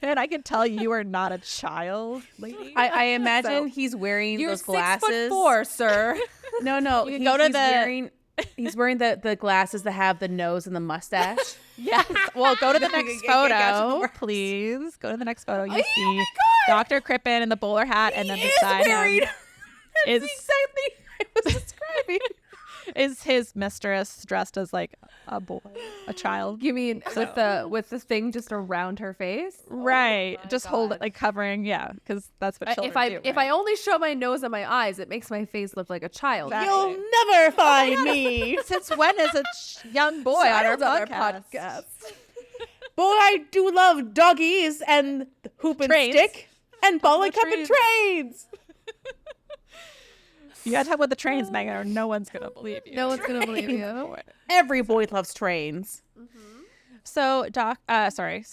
And I can tell you are not a child, lady. I imagine he's wearing You're those glasses. 6'4", sir. No. You can go to the. He's wearing the glasses that have the nose and the mustache. Yes. Well, go to the next Gotcha, the photo, worst. please. Go to the next photo. You see Dr. Crippen in the bowler hat, and then beside him is exactly what I was describing. is his mistress dressed as a boy, a child. You mean with the thing just around her face? Right. Just hold it covering. Yeah, because that's what children do. If I only show my nose and my eyes, it makes my face look like a child. Exactly. You'll never find me. Since when is a young boy on our podcast? Boy, I do love doggies and hoop and Trains. stick and ball and the cup and trains. You gotta talk about the trains, Megan, or no one's gonna believe you. No one's gonna believe you. Every boy loves trains. So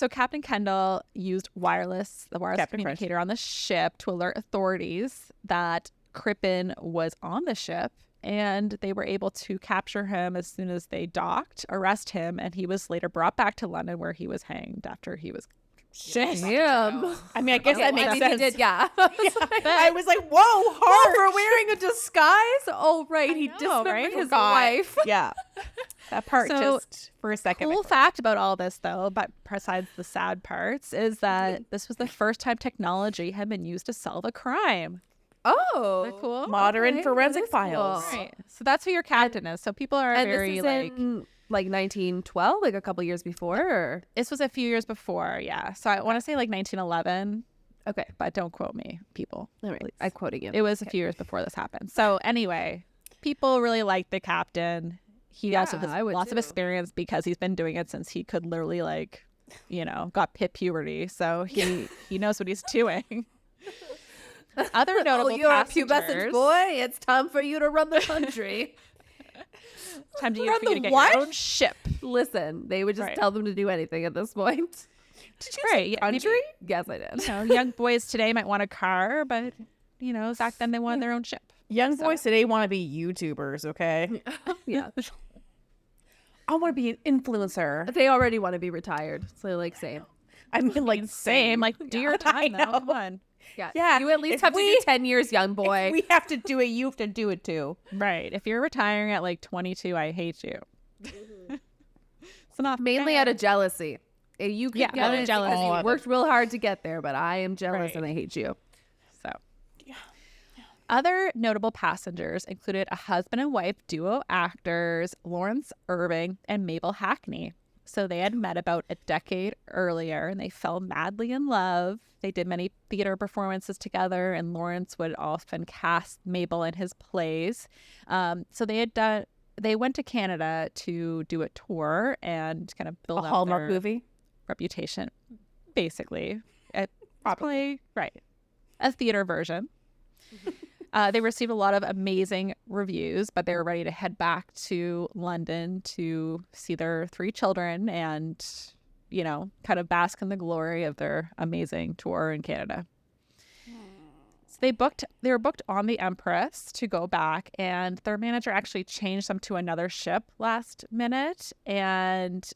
Captain Kendall used the wireless communicator on the ship to alert authorities that Crippen was on the ship, and they were able to capture him as soon as they docked, arrest him, and he was later brought back to London where he was hanged after he was. Shit. Damn. I mean, I guess that makes sense. He did, yeah. I was like, whoa, hard. For wearing a disguise? Oh, right. He dismembered his wife. Yeah. That part just for a second. Cool fact about all this, though, but besides the sad parts, is that this was the first time technology had been used to solve a crime. Oh. Isn't that cool? Modern forensic files. Cool. Right. So that's who your captain is. So people are very this is in, 1912, like a couple years before? Or? This was a few years before, yeah. So I want to say like 1911. Okay. But don't quote me, people. All right. I'm quoting you. It was a few years before this happened. So anyway, people really liked the captain. He also has lots of experience because he's been doing it since he could literally got pit puberty. So he knows what he's doing. Other notable you're passengers. a pubescent boy. It's time for you to run the country. Time for you to get your own ship. Listen, they would just tell them to do anything at this point. Did you say country? Yes, I did. Young boys today might want a car, but back then they wanted their own ship. Young boys today want to be YouTubers, okay? Yeah. I want to be an influencer. They already want to be retired. So same. I mean, same. Do your time now. Come on. Yeah. You at least have to do 10 years, young boy. If we have to do it. You have to do it too. Right. If you're retiring at 22, I hate you. It's not mainly fair. out of jealousy. You could get out of it jealousy. because you worked real hard to get there, but I am jealous and I hate you. So, other notable passengers included a husband and wife duo actors, Lawrence Irving and Mabel Hackney. So they had met about a decade earlier and they fell madly in love. They did many theater performances together, and Lawrence would often cast Mabel in his plays. So they went to Canada to do a tour and kind of build a up Hallmark their movie reputation, basically. Probably right, a theater version. They received a lot of amazing reviews, but they were ready to head back to London to see their 3 children and, kind of bask in the glory of their amazing tour in Canada. So they were booked on the Empress to go back, and their manager actually changed them to another ship last minute. And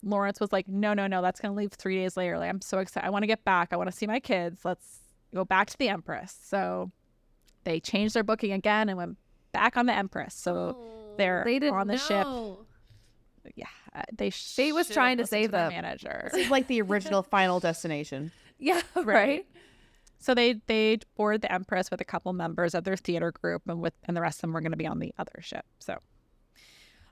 Lawrence was like, no, that's going to leave 3 days later. I'm so excited. I want to get back. I want to see my kids. Let's go back to the Empress. So they changed their booking again and went back on the Empress. So they're on the ship. Yeah, Fate was trying to save them. Manager. It's like the original Final Destination. Yeah, right. So they boarded the Empress with a couple members of their theater group, and the rest of them were going to be on the other ship. So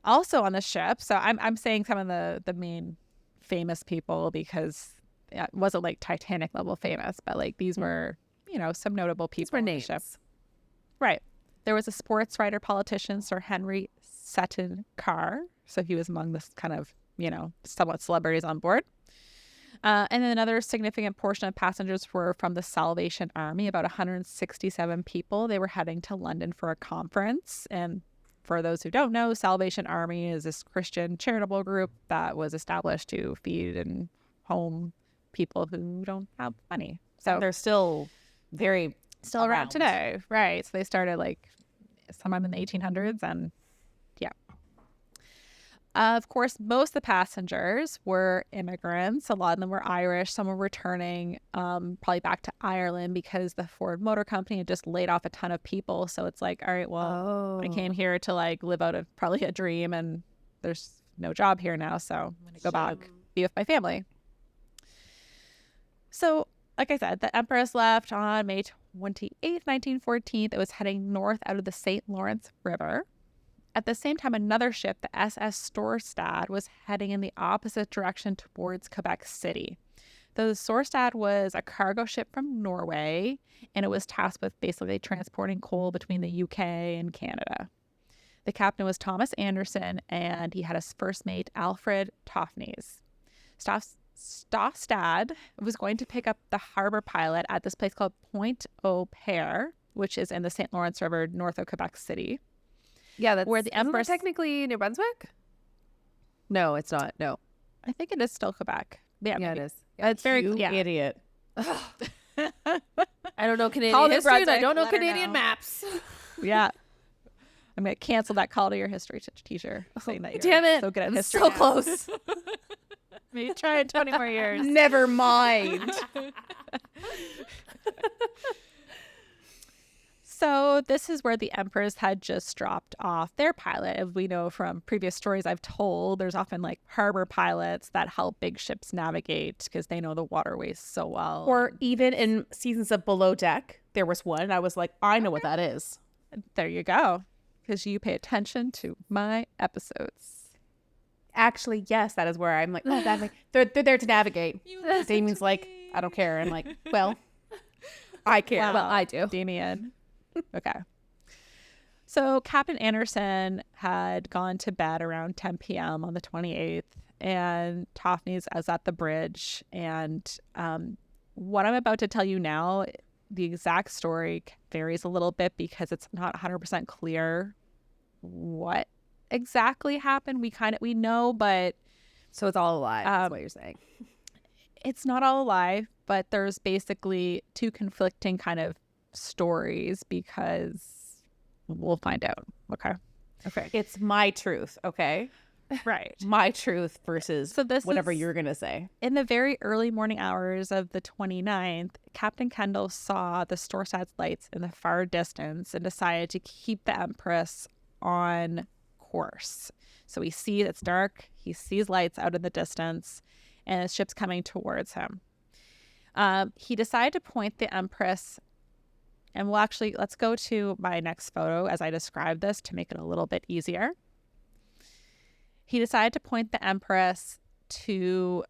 also on the ship. So I'm saying some of the main famous people because it wasn't like Titanic level famous, but these were some notable people. These were names. On the ship. Right. There was a sports writer politician, Sir Henry Seton Carr. So he was among this kind of, somewhat celebrities on board. And then another significant portion of passengers were from the Salvation Army, about 167 people. They were heading to London for a conference. And for those who don't know, Salvation Army is this Christian charitable group that was established to feed and home people who don't have money. So they're still around today. Right. So they started sometime in the 1800s and of course, most of the passengers were immigrants. A lot of them were Irish. Some were returning probably back to Ireland because the Ford Motor Company had just laid off a ton of people. So it's all right, well, I came here to live out of probably a dream and there's no job here now. So I'm going to go back, be with my family. So like I said, the Empress left on May 28th, 1914. It was heading north out of the St. Lawrence River. At the same time, another ship, the SS Storstad, was heading in the opposite direction towards Quebec City. The Storstad was a cargo ship from Norway, and it was tasked with basically transporting coal between the UK and Canada. The captain was Thomas Anderson, and he had his first mate, Alfred Toffneys. Storstad was going to pick up the harbor pilot at this place called Point Au Pair, which is in the St. Lawrence River north of Quebec City. Yeah, that's where the Empress technically New Brunswick. No, it's not. No, I think it is still Quebec. Yeah, maybe. it is. It's very You idiot. I don't know Canadian Call New history and I Brunswick, don't know let her Canadian know. maps. Yeah. I'm going to cancel that call to your history teacher saying that you're Damn it. so good at I'm history. so now. close. Maybe try in 20 more years. Never mind. So this is where the Empress had just dropped off their pilot. As we know from previous stories I've told, there's often like harbor pilots that help big ships navigate because they know the waterways so well. Or even in seasons of Below Deck, there was one. I was like, I know what that is. There you go. Because you pay attention to my episodes. Actually, yes, that is where I'm like, oh, that they're there to navigate. Damien's like, I don't care. I'm like, well, I care. Wow. Well, I do. Damien. Okay. So Captain Anderson had gone to bed around 10 p.m. on the 28th, and Tophne's is at the bridge. And what I'm about to tell you now, the exact story varies a little bit because it's not 100% clear what exactly happened. We know, but So it's all a lie, is what you're saying. it's not all a lie, but there's basically two conflicting kind of stories because we'll find out. Okay. It's my truth, okay? Right. My truth versus So this whatever is- you're going to say. In the very early morning hours of the 29th, Captain Kendall saw the Storstad's lights in the far distance and decided to keep the Empress on course. So he sees it's dark, he sees lights out in the distance, and his ship's coming towards him. He decided to point the Empress, and let's go to my next photo as I describe this to make it a little bit easier. He decided to point the Empress to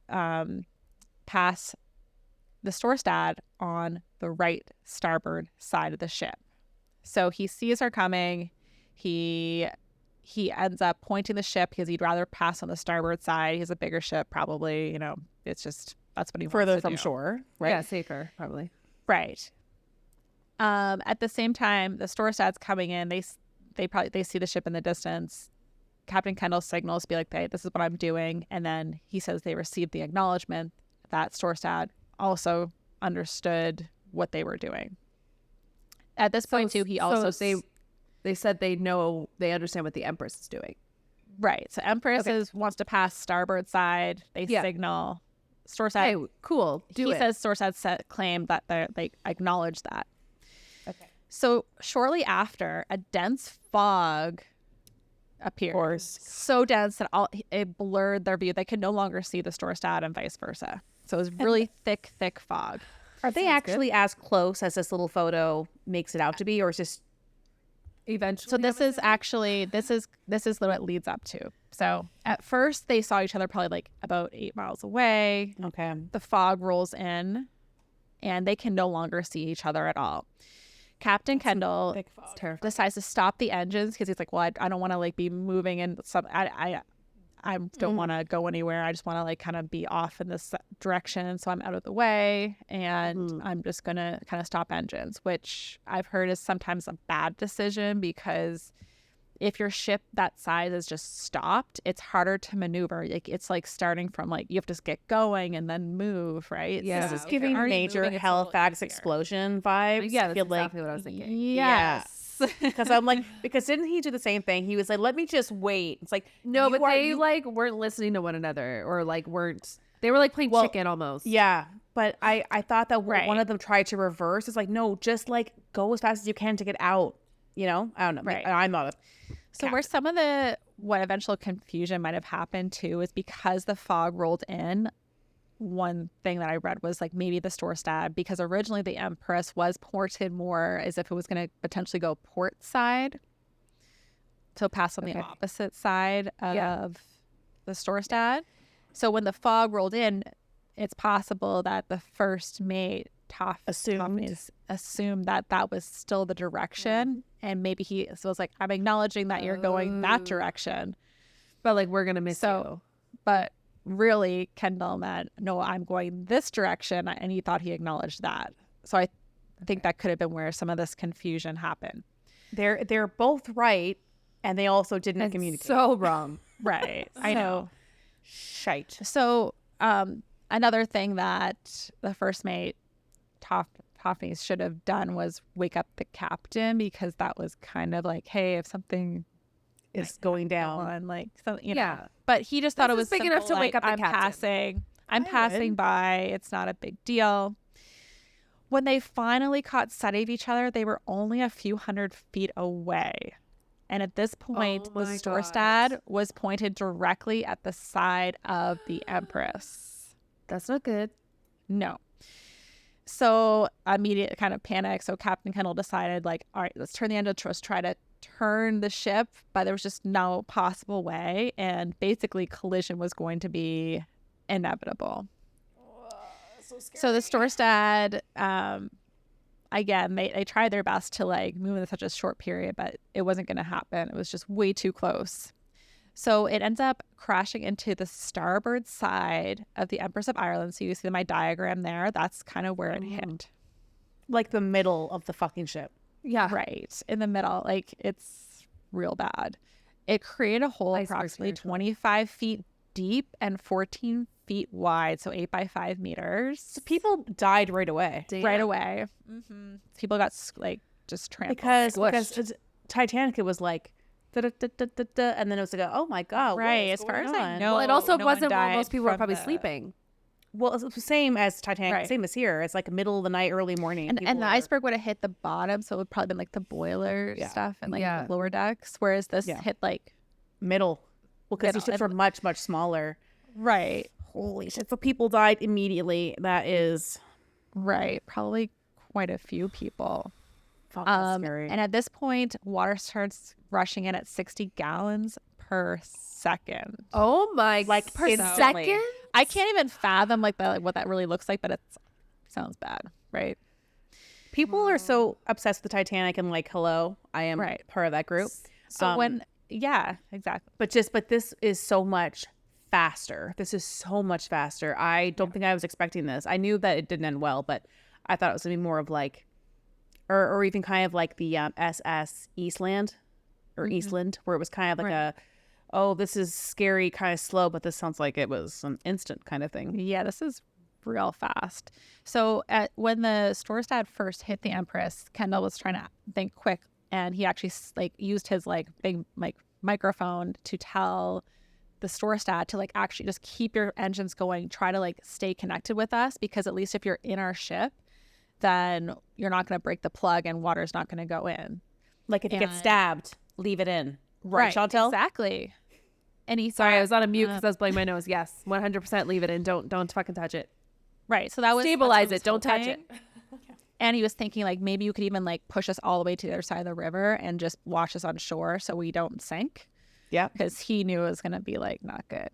pass the Storstad on the right starboard side of the ship. So he sees her coming. He ends up pointing the ship because he'd rather pass on the starboard side. He has a bigger ship, probably. It's just that's what he Further wants to from do. shore, right? Yeah, safer, probably. Right. At the same time, the Storstad's coming in. They see the ship in the distance. Captain Kendall signals to be like, hey, this is what I'm doing. And then he says they received the acknowledgement that Storstad also understood what they were doing. At this point, too, he also... They said they understand what the Empress is doing. Right. So Empress wants to pass starboard side. They signal. Storstad... Hey, cool. He says Storstad claimed that they acknowledge that. Okay. So shortly after, a dense fog appeared. Of course. So dense that it blurred their view. They could no longer see the Storstad and vice versa. So it was really thick fog. Are they actually as close as this little photo makes it out to be, or is this Eventually. So this is what it leads up to. So at first they saw each other probably like about 8 miles away. okay? The fog rolls in and they can no longer see each other at all. Captain Kendall Big fog. terrifying. decides to stop the engines because he's like, well, I don't want to like be moving in some, I don't want to go anywhere. I just want to like kind of be off in this direction. So I'm out of the way and I'm just going to kind of stop engines, which I've heard is sometimes a bad decision because if your ship that size is just stopped, it's harder to maneuver. Like it's like starting from like, you have to get going and then move, right? Yeah. This is giving major Halifax explosion vibes. Yeah, I that's feel exactly what I was thinking. Yes. Because I'm like, because didn't he do the same thing? He was like, let me just wait. It's like, No, but they you- like weren't listening to one another or like weren't. They were like playing chicken almost. Yeah, but I thought that Right. one of them tried to reverse. It's like, no, just like go as fast as you can to get out. I don't know. Right. I'm not a So where some of what eventual confusion might have happened too is because the fog rolled in. One thing that I read was like maybe the Storstad, because originally the Empress was ported more as if it was going to potentially go port side. So pass on the opposite side of the Storstad. So when the fog rolled in, it's possible that the first mate assumed that that was still the direction. And maybe he was like, I'm acknowledging that you're going that direction. But like we're gonna miss you. But really, Kendall meant, no, I'm going this direction. And he thought he acknowledged that. So I think that could have been where some of this confusion happened. They're both right, and they also didn't communicate. So wrong. Right. I know. Shite. So another thing that the first mate, Toffees, should have done was wake up the captain, because that was kind of like, hey, if something Is going down. on, like, so, you Yeah. know. But he just thought This it is was big enough simple, to wake like, up the captain. I'm I passing would. by. It's not a big deal. When they finally caught sight of each other, they were only a few hundred feet away. And at this point, Oh the my Storstad was pointed directly at the side of the Empress. That's not good. No. So immediate kind of panic. So Captain Kendall decided, like, all right, let's turn the engine, let's try to turn the ship, but there was just no possible way. And basically collision was going to be inevitable. So the Storstad, again, they tried their best to like move in such a short period, but it wasn't going to happen. It was just way too close. So it ends up crashing into the starboard side of the Empress of Ireland. So you see my diagram there. That's kind of where it hit. Like the middle of the fucking ship. Yeah. Right. In the middle. Like, it's real bad. It created a hole Iceberg approximately territory. 25 feet deep and 14 feet wide. So 8 by 5 meters. So people died right away. Right away. People got like just trampled. Because Titanic, it was like, da-da-da-da-da-da, and then it was like, oh my God. Right. What is As far as going I on? know, Well, it also no one wasn't where died most people were from probably the- sleeping. Well, it's the same as Titanic, Right. same as here. It's like middle of the night, early morning. And People the are- iceberg would have hit the bottom, so it would probably been like the boiler stuff and like Yeah. the lower decks, whereas this Yeah. hit like middle. Well, because these Middle. ships were much, much smaller. right, Holy shit. So people died immediately. That is probably quite a few people. fuck, that's scary. And at this point, water starts rushing in at 60 gallons per second. Oh my! Like, per instantly. second? I can't even fathom like what that really looks like, but it sounds bad, right? People are so obsessed with the Titanic and like, hello, I am Right. part of that group. So yeah, exactly. But this is so much faster. This is so much faster. I don't think I was expecting this. I knew that it didn't end well, but I thought it was gonna be more of like, or even kind of like the SS Eastland or Eastland, where it was kind of like a, oh, this is scary, kind of slow, but this sounds like it was an instant kind of thing. Yeah, this is real fast. So when the Storstad first hit the Empress, Kendall was trying to think quick, and he actually like used his like big like microphone to tell the Storstad to like actually just keep your engines going, try to like stay connected with us, because at least if you're in our ship, then you're not going to break the plug and water's not going to go in. Like if you get stabbed, leave it in. Right, Chantel? Exactly. And he Sorry, I was on a Uh, mute because I was blowing my nose. Yes, 100% leave it in. Don't fucking touch it. right. So that was Stabilize that's it. what he Don't was touch it. hoping. And he was thinking like maybe you could even like push us all the way to the other side of the river and just wash us on shore so we don't sink. Yeah. Because he knew it was going to be like not good.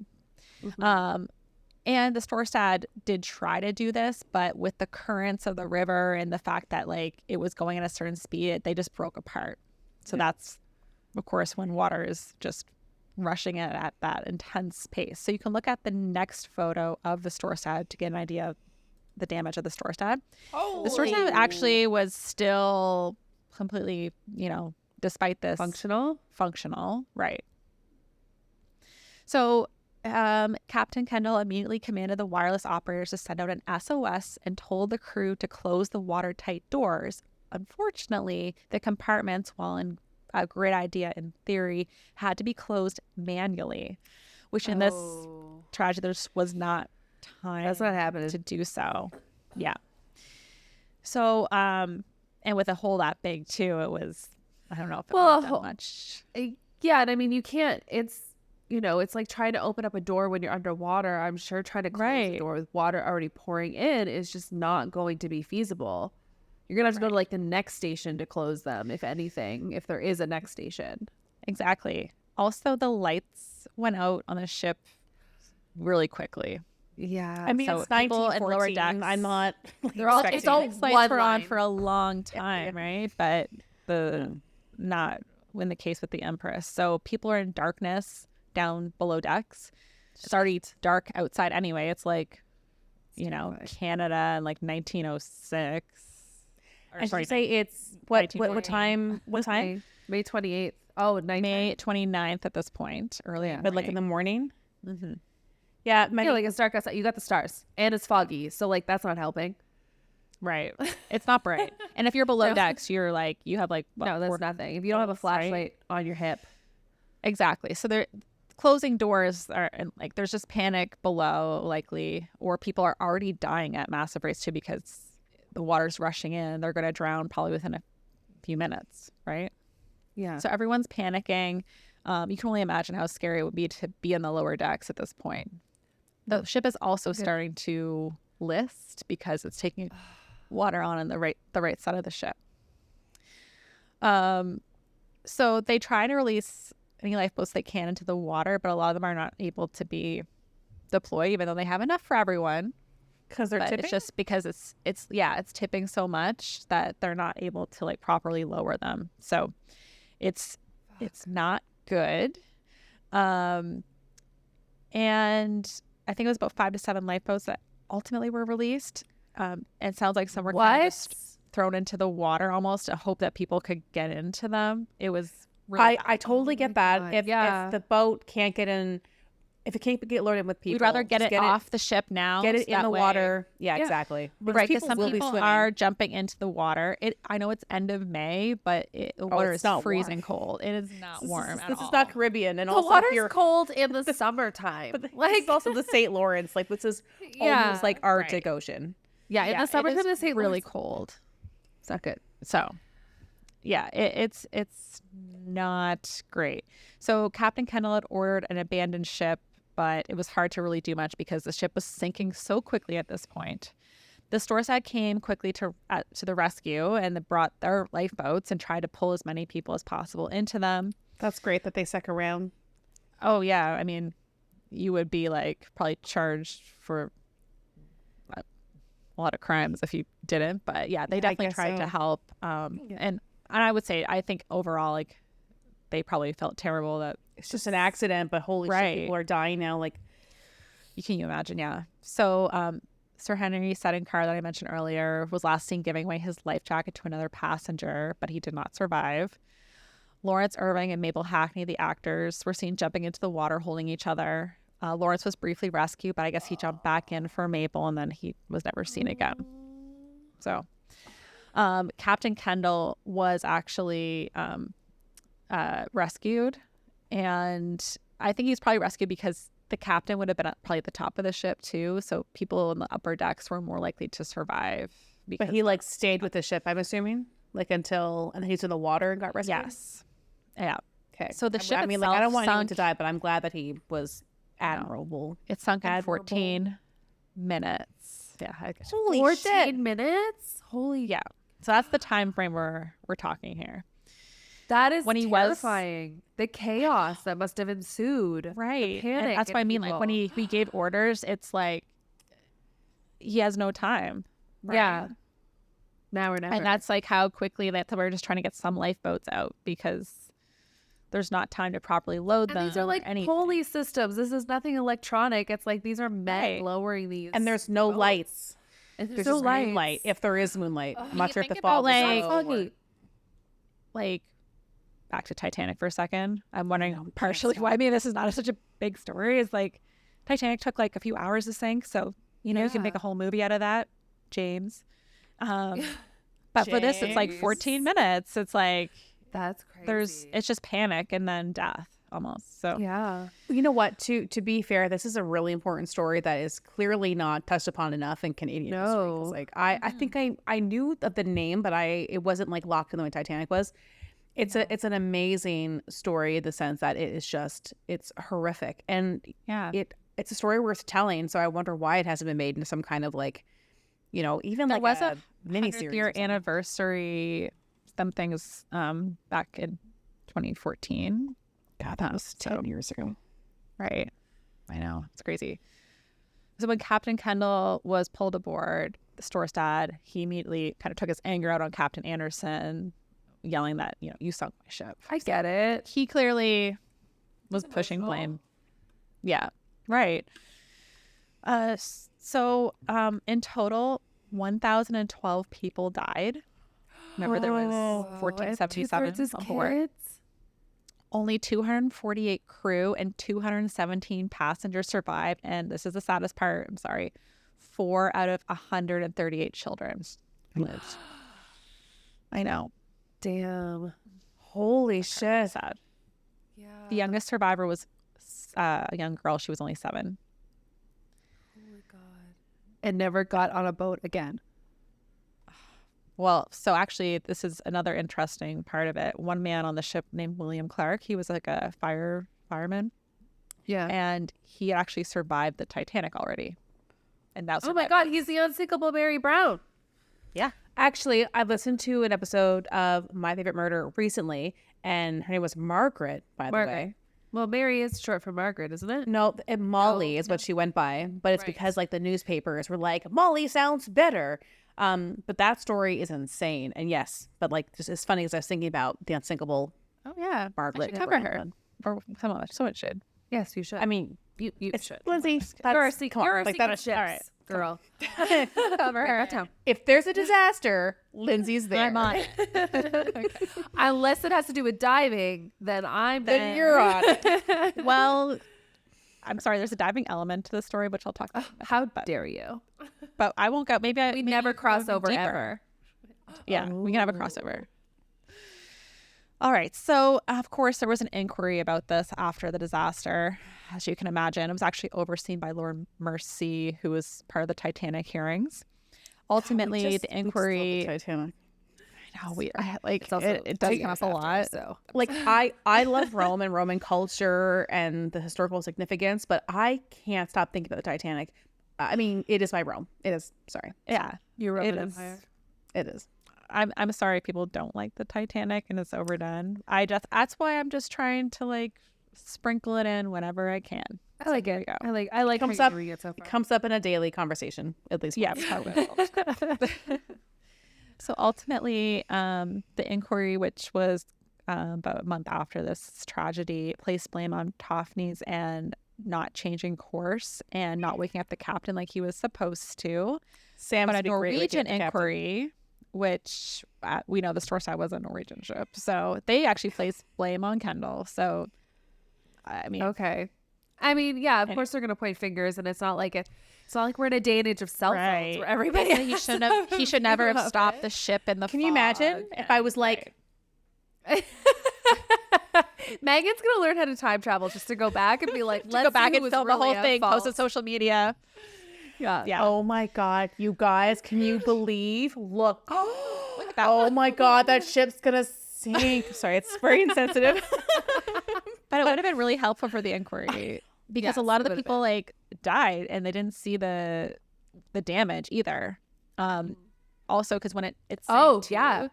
And the Storstad did try to do this, but with the currents of the river and the fact that like it was going at a certain speed, they just broke apart. So that's, of course, when water is just rushing in at that intense pace. So you can look at the next photo of the Storstad to get an idea of the damage of the Storstad. The Storstad actually was still completely, despite this, functional, right? So Captain Kendall immediately commanded the wireless operators to send out an SOS and told the crew to close the watertight doors. Unfortunately, the compartments, while a great idea in theory, had to be closed manually, which in this tragedy there just was not time That's not happening. to do so. Yeah. So, and with a hole that big too, it was, I don't know if it would have done much. Yeah, and I mean, you can't. It's like trying to open up a door when you're underwater. I'm sure trying to close the door with water already pouring in is just not going to be feasible. You're gonna have to go to like the next station to close them, if anything, if there is a next station. Exactly. Also, the lights went out on the ship really quickly. Yeah, I mean, So it's people in lower 1914. decks, I'm not. they're all expecting it's all it. lights one were on line. for a long time, right? But not in the case with the Empress. So people are in darkness down below decks. It's already dark outside anyway. It's like, Canada in like 1906. I should say it's what time? What time? May 28th. Oh, May 29th at this point, early in But like in the morning. Yeah, Yeah, like it's dark outside. You got the stars, and it's foggy, so like that's not helping. Right. It's not bright. And if you're below decks, you're like, you have like, what, No, that's nothing. If you don't have a flashlight on your hip. Exactly. So they're closing doors are and like there's just panic below likely, or people are already dying at massive rates too because the water's rushing in. They're going to drown probably within a few minutes, right? Yeah. So everyone's panicking. You can only imagine how scary it would be to be in the lower decks at this point. The ship is also starting to list because it's taking water on the right side of the ship. So they try to release any lifeboats they can into the water, but a lot of them are not able to be deployed, even though they have enough for everyone. Because they're tipping? It's just because it's tipping so much that they're not able to like properly lower them. So it's not good. And I think it was about 5 to 7 lifeboats that ultimately were released. It sounds like some were kind of just thrown into the water almost to hope that people could get into them. It was really I totally get that. If the boat can't get in, if it can't get loaded with people, we'd rather get it off the ship now. Get it in the way. water. Yeah, exactly. Right, because some people are jumping into the water. I know it's end of May, but the water is freezing cold. It is not warm at all. This is not Caribbean, and the also water's cold in the summertime. But like it's also the St. Lawrence. Like this is almost like Arctic Ocean. Yeah, in the summertime, it's really cold. It's not good. So, yeah, it's not great. So Captain Kendall had ordered an abandoned ship, but it was hard to really do much because the ship was sinking so quickly at this point. The Storsad came quickly to the rescue and they brought their lifeboats and tried to pull as many people as possible into them. That's great that they stuck around. Oh, yeah. I mean, you would be like probably charged for a lot of crimes if you didn't. But yeah, they definitely tried to help. And I would say, I think overall, like, they probably felt terrible that it's just an accident, but holy shit, people are dying now. Like, can you imagine? Yeah. So Sir Henry Sedenkar that I mentioned earlier was last seen giving away his life jacket to another passenger, but he did not survive. Lawrence Irving and Mabel Hackney, the actors, were seen jumping into the water holding each other. Lawrence was briefly rescued, but I guess he jumped back in for Mabel and then he was never seen again. So Captain Kendall was actually rescued, and I think he's probably rescued because the captain would have been probably at the top of the ship too, so people in the upper decks were more likely to survive. But he like stayed with the ship, I'm assuming, like until and he's in the water and got rescued. Yes. Yeah. Okay. So the ship I mean, like, I don't want anyone to die, but I'm glad that he was admirable. It sunk in 14 minutes. Yeah. Holy 14 minutes? Holy yeah. So that's the time frame we're talking here. That is when he terrifying. The chaos that must have ensued. Right. The panic. And that's what I mean. Like when he gave orders, it's like he has no time. Right? Yeah. Now or never. And that's like how quickly we're just trying to get some lifeboats out because there's not time to properly load them. These are like pulley systems. This is nothing electronic. It's like these are men lowering these. And there's no lights. And there's no moonlight. If there is moonlight. I'm not sure if the fog is like back to Titanic for a second. I'm wondering partially why maybe this is not such a big story. Is like Titanic took like a few hours to sink, so you can make a whole movie out of that, James. But for this, it's like 14 minutes. It's like that's crazy. It's just panic and then death almost. So yeah, you know what? To be fair, this is a really important story that is clearly not touched upon enough in Canadian history. Like I think I knew of the name, but it wasn't like locked in the way Titanic was. It's an amazing story in the sense that it's horrific and it's a story worth telling. So I wonder why it hasn't been made into some kind of like, even there like was a miniseries. Year anniversary something's back in 2014. God, that was 10 years ago. Right. I know. It's crazy. So when Captain Kendall was pulled aboard the Storstad, he immediately kind of took his anger out on Captain Anderson, yelling that, you sunk my ship. I get it. He clearly was pushing blame. Yeah. Right. So in total, 1,012 people died. Remember, there was 1477 on board. Kids? Only 248 crew and 217 passengers survived. And this is the saddest part. I'm sorry. 4 out of 138 children lived. I know. Damn. Holy shit. Sad. Yeah. The youngest survivor was a young girl. She was only 7. Oh my God. And never got on a boat again. Well, so actually, this is another interesting part of it. One man on the ship named William Clark, he was like a fireman, Yeah. and he actually survived the Titanic already. And that's Oh my God, he's the unsinkable Mary Brown. yeah. Actually, I listened to an episode of My Favorite Murder recently, and her name was Margaret, by the way. Well, Mary is short for Margaret, isn't it? No, and Molly is what she went by, but it's because like the newspapers were like, Molly sounds better. But that story is insane. And yes, but like just as funny as I was thinking about the unsinkable Oh yeah. Margaret. I should cover her. Or someone should. Yes, you should. I mean, you it's should. Lindsay. You're a That's, come on, you're a like secret that. ships, All right. girl. Cover her. Down. If there's a disaster, Lindsay's there. I'm on it. Unless it has to do with diving, then I'm Then there. you're on it. Well, I'm sorry. There's a diving element to the story, which I'll talk about. How dare you? But I won't go. We never cross over deeper. ever. Yeah, we can have a crossover. All right. So, of course, there was an inquiry about this after the disaster. As you can imagine, it was actually overseen by Lord Mercy, who was part of the Titanic hearings. Ultimately, the inquiry. Titanic. I know, it does 2 come years up a after, lot. So Like I love Rome and Roman culture and the historical significance, but I can't stop thinking about the Titanic. I mean, it is my Rome. It is. Sorry, Yeah, you it Roman is. Empire. it is. I'm sorry people don't like the Titanic and it's overdone. That's why I'm just trying to like sprinkle it in whenever I can. I like There it. you go. I like Comes how up- you're doing it so far. It comes up in a daily conversation, at least. Yeah, once. probably. So ultimately, the inquiry, which was about a month after this tragedy, placed blame on Toffnees and not changing course and not waking up the captain like he was supposed to. Sam But a did great waking Norwegian up the captain. inquiry, which we know the Storside was a Norwegian ship, so they actually placed blame on Kendall. So, I mean, Okay. I mean, yeah, of course they're gonna point fingers, and it's not like we're in a day and age of cell phones Right. where everybody. he should never have stopped the ship in the Can you imagine if I was like, Megan's gonna learn how to time travel just to go back and be like, let's go back see who and was film the really whole at thing, post fault. on social media? Yeah. Yeah. oh my God, you guys, can you believe? Look, Look at that. oh my God, that ship's gonna sink. Sorry, it's very insensitive. But it would have been really helpful for the inquiry because Yes, a lot it of the would have people like died and they didn't see the damage either. Also, because when it sank yeah.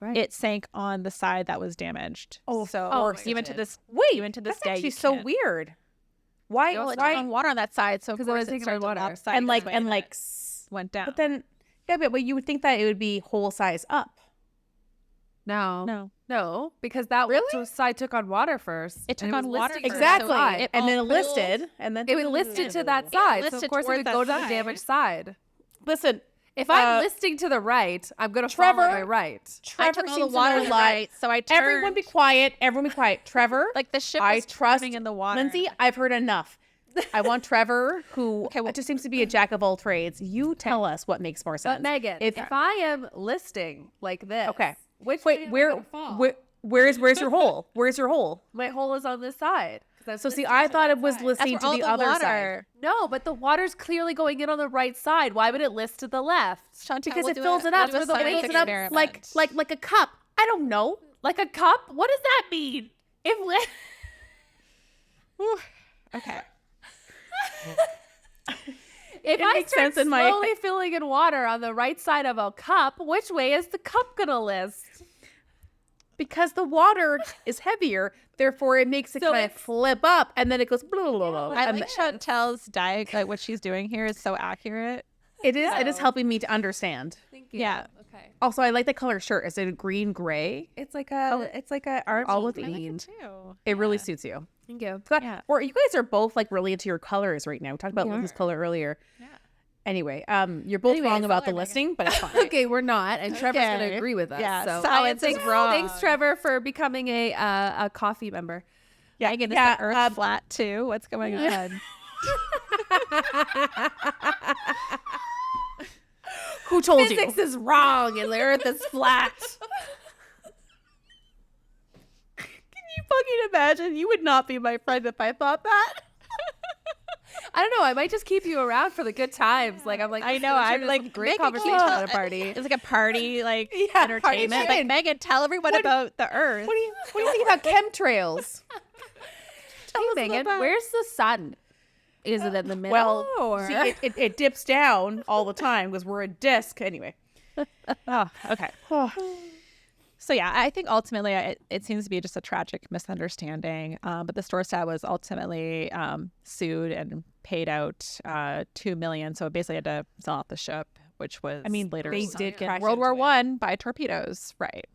Right. it sank on the side that was damaged. Oh, so of course it even to did. this Wait, to this that's day, actually you so can't- weird. Why? Well, it why? took on water on that side, so of 'Cause it was course it taking on started water. lopsided And like way and that like, it went down. but then yeah, but you would think that it would be whole size up. No, because that side took on water first. It took and on was water listed to first, that Exactly, so side. and then it all listed, and then It was listed to that side, so of listed course it towards would that go to the side. damaged side. Listen. If I'm listing to the right, I'm gonna Trevor- follow my right. I Trevor took all seems the water to on know the a lot. right, so I turned. Everyone be quiet. Everyone be quiet. Trevor, like the ship I was trust turning in the water. Lindsay, I've heard enough. I want Trevor, who just seems to be a jack of all trades. You tell us what makes more sense. But Megan, if I am listing like this, Okay. which way Wait, am I gonna fall? where's your hole? Where's your hole? My hole is on this side. So see, I thought it was That's listening where to all the other water. side No, but the water's clearly going in on the right side. Why would it list to the left? Chantel, because we'll it do fills a- it up. we'll do a It fills science it up experiment. like a cup. I don't know. Like a cup? What does that mean? If Okay. if I makes start sense in my- slowly filling in water on the right side of a cup, which way is the cup gonna list? Because the water is heavier, therefore it makes it So kind of it's- flip up, and then it goes blah, blah, blah, blah. I And like Chantel's diet, like what she's doing here is so accurate. it is helping me to understand. Thank you. Yeah. Okay. Also, I like the color shirt. Is it a green gray? It's like a army olive green. Too. It really suits you. Thank you. God, Yeah. or you guys are both like really into your colors right now. We talked about Lindsay's color earlier. Yeah. Anyway, you're both wrong about the listing, but it's fine. Okay, we're not, and Trevor's going to agree with us. Yeah, so science is wrong. Thanks, Trevor, for becoming a coffee member. Yeah, Megan, is the Earth flat too? What's going on? Who told Physics is wrong, and the Earth is flat. Can you fucking imagine? You would not be my friend if I thought that. I don't know. I might just keep you around for the good times. Like I'm like, I know. I'm like great Megan, conversation at a party. It's like a party, like Yeah, entertainment. party Like Megan, tell everyone about the Earth. What do you think about chemtrails? Hey, Megan, where's the sun? Is it in the middle? Well, or? see, it dips down all the time because we're a disc. Anyway. Oh, okay. So yeah, I think ultimately it seems to be just a tragic misunderstanding. But the store staff was ultimately sued and paid out $2 million. So basically had to sell off the ship, which was later they sunk did in crash World War into it. One by torpedoes, right?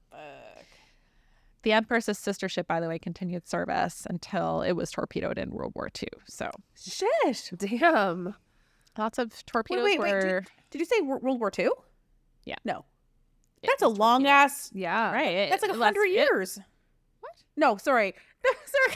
The Empress's sister ship, by the way, continued service until it was torpedoed in World War II. So Shit. Damn. lots of torpedoes Wait. were Did you say World War II? Yeah. No. That's a long ass. Yeah. right. That's like 100 years. What? No, sorry. Sorry.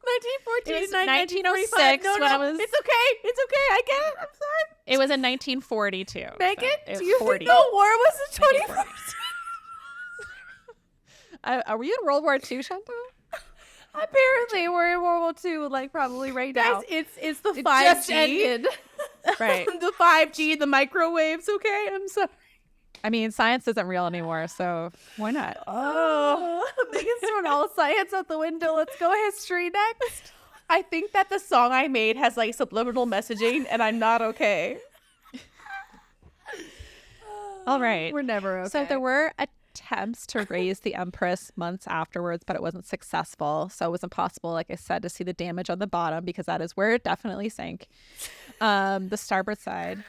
1914 It was 1906 1906 when I was- It's okay. It's okay. I get it. I'm sorry. It was in 1942. Megan, so do you 40. think the war was the 21st? Are we in World War II, Chantal? Apparently, we're in World War II, like probably right now. Guys, it's the It 5G. just ended. Right. The 5G, the microwaves, okay? I'm sorry. I mean, science isn't real anymore, so why not? Oh. Megan's throwing all science out the window. Let's go history next. I think that the song I made has like subliminal messaging and I'm not okay. All right. We're never okay. So there were attempts to raise the Empress months afterwards, but it wasn't successful. So it was impossible, like I said, to see the damage on the bottom because that is where it definitely sank. The starboard side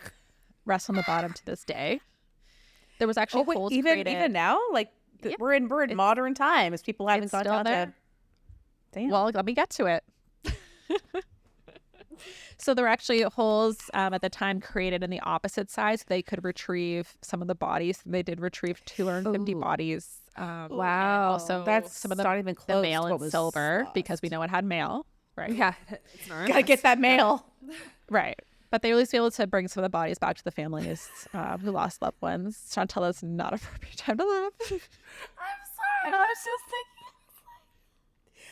rests on the bottom to this day. There was actually holes created. Even now, like we're in modern times. People haven't gone still down there. to. Damn. Well, let me get to it. So there were actually holes at the time created in the opposite side so they could retrieve some of the bodies. They did retrieve 250 Ooh. bodies. Wow. Also, That's some of not even the close mail to what and was silver lost. because we know it had mail. Right. Yeah. It's not Gotta get that mail. Right. But they were at least able to bring some of the bodies back to the families who lost loved ones. Chantal is not a appropriate time to laugh. I'm sorry. I was just thinking.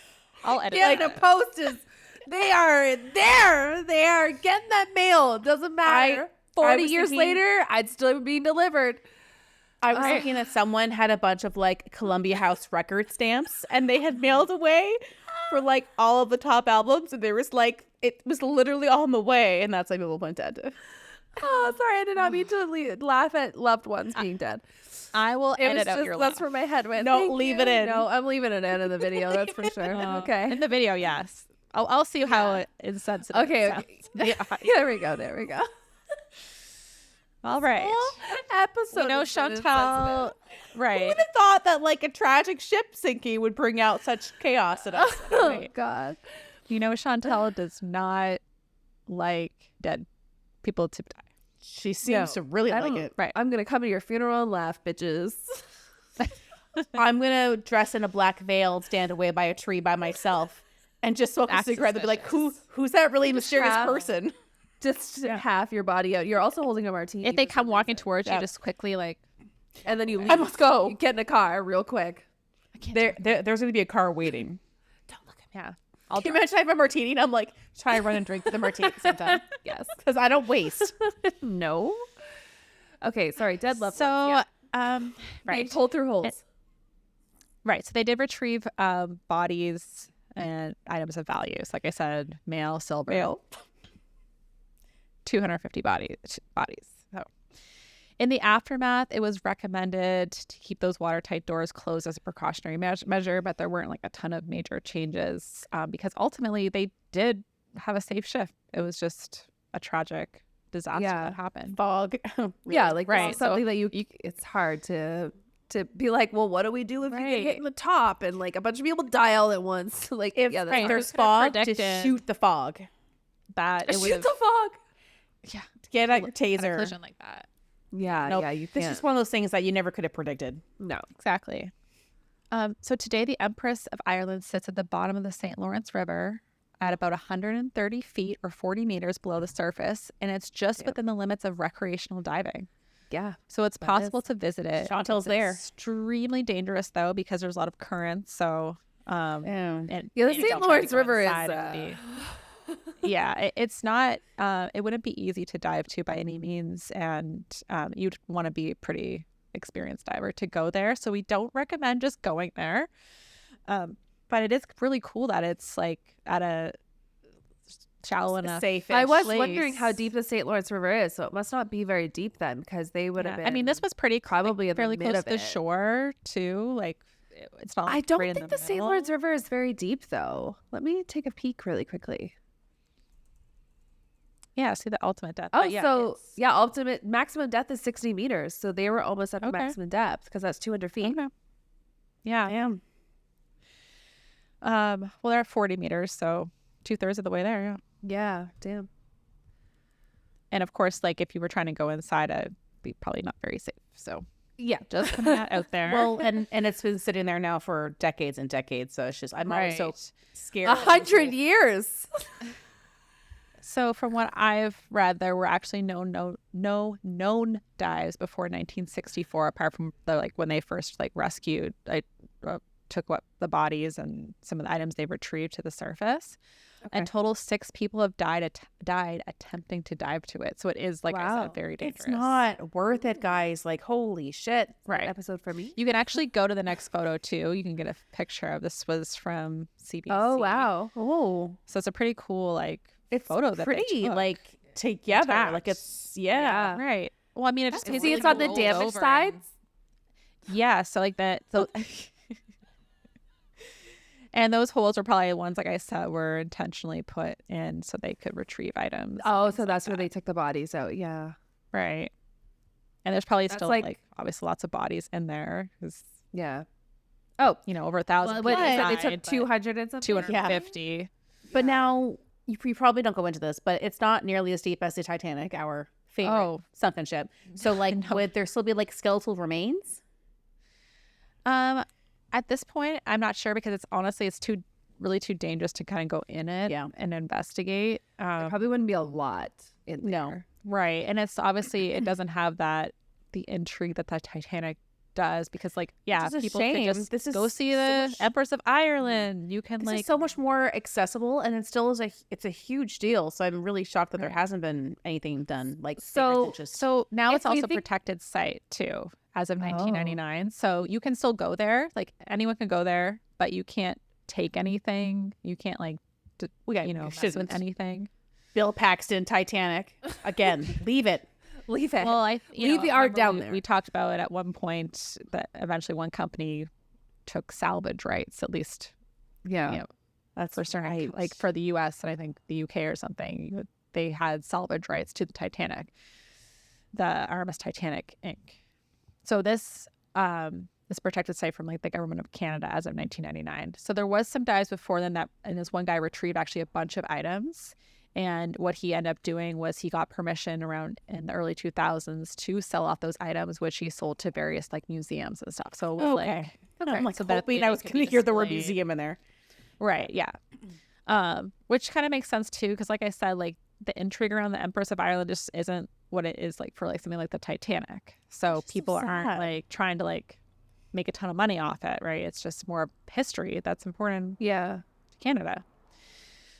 I'll edit Yeah, it. the post is. They are there. They are getting that mail. It doesn't matter. 40 was years thinking- later, I'd still be delivered. I was thinking that someone had a bunch of like Columbia House record stamps and they had mailed away for like all of the top albums and there was like it was literally on the way and that's why people went dead. Oh, sorry. I did not mean to laugh at loved ones being dead. I will It was edit out just, your that's laugh. where my head went. No, Thank leave you. it in. No, I'm leaving it in the video. That's for sure. Okay. In the video, yes. I'll see how insensitive Okay. it sounds. Okay. Yeah, there we go. There we go. All right. Episode. You know, has been Chantal, Who right. would have thought that like a tragic ship sinking would bring out such chaos in us? insensitive. Oh God. You know, Chantal does not like dead people to die. She seems to really like it. Right. I'm gonna come to your funeral and laugh, bitches. I'm gonna dress in a black veil, stand away by a tree by myself, and just smoke a Act cigarette and be like, who's that really mysterious have- person? Just half your body out. You're also holding a martini. If they for come some walking reason. towards you, just quickly like, and then you leave. I must go. You get in a car real quick. There's gonna be a car waiting. yeah. Can you imagine I have a martini and I'm like trying to run and drink the martini at the same time? Yes. Because I don't waste. No. Okay. Sorry. Dead loved So, ones. right. They pulled through holes. Right. So they did retrieve bodies and items of value. So like I said, mail, silver, 250 bodies. So in the aftermath, it was recommended to keep those watertight doors closed as a precautionary measure, but there weren't like a ton of major changes because ultimately they did have a safe ship. It was just a tragic disaster that happened. Fog. Yeah. Like Right, right. Something that you. It's hard to be like, well, what do we do if you get hit in the top and like a bunch of people die all at once? Like, If yeah, that's hard. there's Who could've fog, predicted- just shoot the fog. that it would Shoot have the fog. Get out your a taser. collision like that. Yeah, Nope. yeah, you This can't. is one of those things that you never could have predicted. No. Exactly. So today, the Empress of Ireland sits at the bottom of the St. Lawrence River at about 130 feet or 40 meters below the surface, and it's just within the limits of recreational diving. Yeah. So it's possible to visit it. Chantel's It's there. Extremely dangerous though, because there's a lot of currents. So and Yeah, the you St. don't try to Lawrence go River is inside and it's not it wouldn't be easy to dive to by any means, and you'd want to be a pretty experienced diver to go there. So we don't recommend just going there. But it is really cool that it's like at a shallow enough. Safe. I was place. wondering how deep the St. Lawrence River is, so it must not be very deep then, because they would have been. I mean, this was pretty probably in the fairly mid close of to the it. shore too. Like it's not. I Like, don't right in think the St. middle. Lawrence River is very deep, though. Let me take a peek really quickly. Yeah, see the ultimate depth. Oh, But yeah, so it's- yeah, ultimate maximum depth is 60 meters. So they were almost at the Okay. maximum depth because that's 200 feet. Okay. Yeah. Damn. Well, they're at 40 meters, so 2/3 of the way there. Yeah. Yeah, damn. And of course, like if you were trying to go inside, it'd be probably not very safe. So Yeah. just putting that out there. Well, and it's been sitting there now for decades and decades. So it's just I'm always so Right. scared. 100 years. So from what I've read, there were actually no known dives before 1964, apart from the like when they first like rescued, took what the bodies and some of the items they retrieved to the surface. In total, 6 people have died attempting to dive to it. So it is, like I said, very dangerous. It's not worth it, guys. Like, holy shit. Right. Episode for me. You can actually go to the next photo too. You can get a picture of this. Was from CBC. Oh, wow. Oh, So it's a pretty cool like it's photo that they pretty took. like together. Intact. Like it's yeah. Right. Well, I mean, it just See, takes it's on the damaged sides. Yeah. So like that. So. And those holes are probably ones, like I said, were intentionally put in so they could retrieve items. Oh, so that's where they took the bodies out. Yeah. Right. And there's probably That's still like- like obviously lots of bodies in there because Yeah. Oh, over 1,000 well, people they died, took but 200 and something. 250. But now you probably don't go into this, but it's not nearly as deep as the Titanic, our favorite Oh. sunken ship. So like, would there still be like skeletal remains? At this point, I'm not sure because it's really too dangerous to kind of go in it and investigate. There probably wouldn't be a lot in there. No. Right. And it's obviously it doesn't have the intrigue that the Titanic does because is a people shame. could just This is go see so the much- Empress of Ireland. You can This is so much more accessible, and it still is it's a huge deal. So I'm really shocked that there hasn't been anything done like So- just So now If it's we also think- protected site too, as of 1999. So you can still go there. Like anyone can go there, but you can't take anything. You can't mess with shouldn't. anything. Bill Paxton Titanic again. Leave it. Leave it. Well, Leave the art remember down we, there. We talked about it at one point that eventually one company took salvage rights, at least yeah. That's for certain, like for the U.S. and I think the U.K. or something. They had salvage rights to the Titanic, the RMS Titanic Inc. So this is protected site from the government of Canada as of 1999. So there was some dives before then and this one guy retrieved actually a bunch of items. And what he ended up doing was he got permission around in the early 2000s to sell off those items, which he sold to various museums and stuff. So it was I'm so that hoping it I was could going be to hear the word displayed. museum in there. Right, yeah. Which kind of makes sense too, because like I said, the intrigue around the Empress of Ireland just isn't what it is for something like the Titanic. So Which is so people sad. aren't trying to make a ton of money off it, right? It's just more history that's important Yeah. to Canada.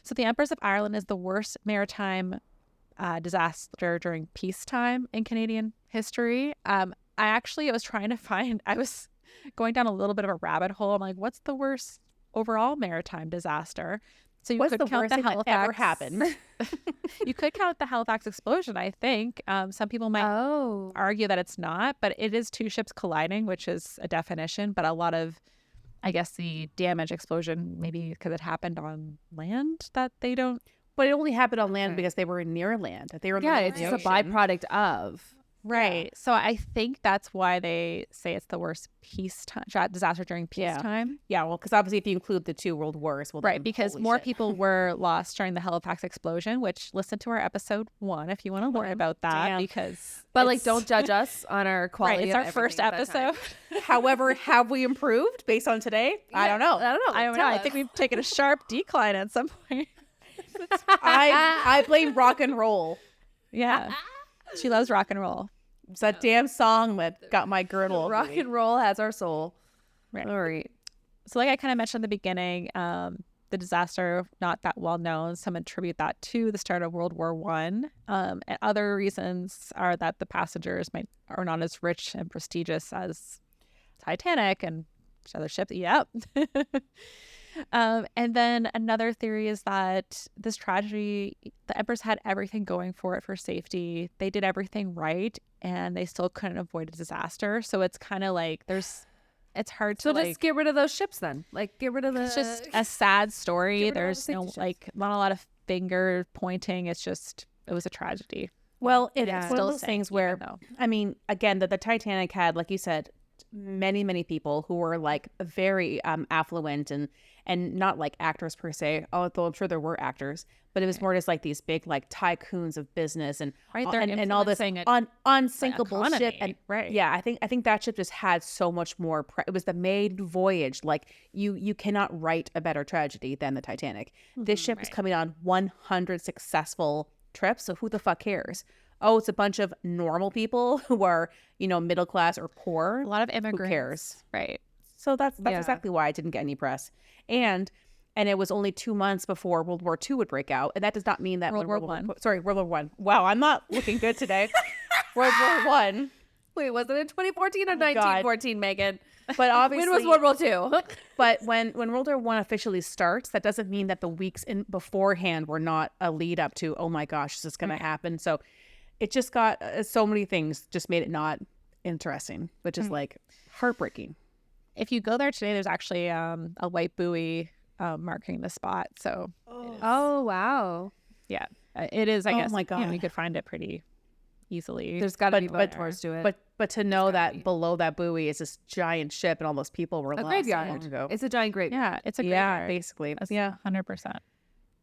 So the Empress of Ireland is the worst maritime disaster during peacetime in Canadian history. I was going down a little bit of a rabbit hole. I'm like, what's the worst overall maritime disaster? So you What's could the count worst the thing that Halifax. ever happened? You could count the Halifax explosion, I think. Some people might argue that it's not, but it is 2 ships colliding, which is a definition. But a lot of, I guess, the damage explosion, maybe because it happened on land that they don't. But it only happened on land because they were near land. They were in the Yeah, middle it's of just the a ocean. byproduct of. Right. So I think that's why they say it's the worst disaster during peacetime. Yeah, well, because obviously if you include the 2 world wars, well, Right, then because holy more shit. people were lost during the Halifax explosion, which listen to our episode 1 if you want to learn about that. Damn. Because But like, it's- don't judge us on our quality. Right, it's of our first everything at that time. episode. However, have we improved based on today? I don't know. I don't know. I don't know. Tell I us. think we've taken a sharp decline at some point. I blame rock and roll. Yeah. She loves rock and roll. It's that damn song that got my girdle. rock and roll has our soul. Right. All right. So like I kind of mentioned in the beginning, the disaster, not that well known. Some attribute that to the start of World War One. And other reasons are that the passengers are not as rich and prestigious as Titanic and other ships. Yep. And then another theory is that this tragedy, the Empress had everything going for it for safety. They did everything right, and they still couldn't avoid a disaster. So it's kind of like it's hard to So just get rid of those ships then. Like, get rid of the. it's just a sad story. Get rid of all There's the no safety ships. not a lot of finger pointing. It was a tragedy. Well, it's Yeah. one Still of those sick, things where, even though. I mean, again, the Titanic had, like you said, many people who were like very affluent and not like actors per se, although I'm sure there were actors, but it was more just like these big like tycoons of business and Right, they're and all this influencing unsinkable ship. economy, And right. yeah, I think that ship just had so much more. It was the maiden voyage. Like you cannot write a better tragedy than the Titanic. This ship was coming on 100 successful trips. So who the fuck cares? Oh, it's a bunch of normal people who are, middle class or poor. A lot of immigrants. Who cares? Right. So that's Yeah. exactly why I didn't get any press. And it was only 2 months before World War II would break out. And that does not mean that World when War One. World War One. Wow, I'm not looking good today. World War One. Wait, was it in 2014 or Oh, God. 1914, Megan? But obviously, When was World War II? but when World War One officially starts, that doesn't mean that the weeks in beforehand were not a lead up to, oh my gosh, is this going to happen? So it just got so many things just made it not interesting, which is like heartbreaking. If you go there today, there's actually a white buoy marking the spot. So Oh, wow. yeah, it is. I Oh guess my God. you could find it pretty easily. There's got to be But- tours to it. But to know that below that buoy is this giant ship and all those people were a lost graveyard. long ago. It's a giant graveyard. yeah, it's a Yeah, graveyard. basically. That's Yeah. 100%.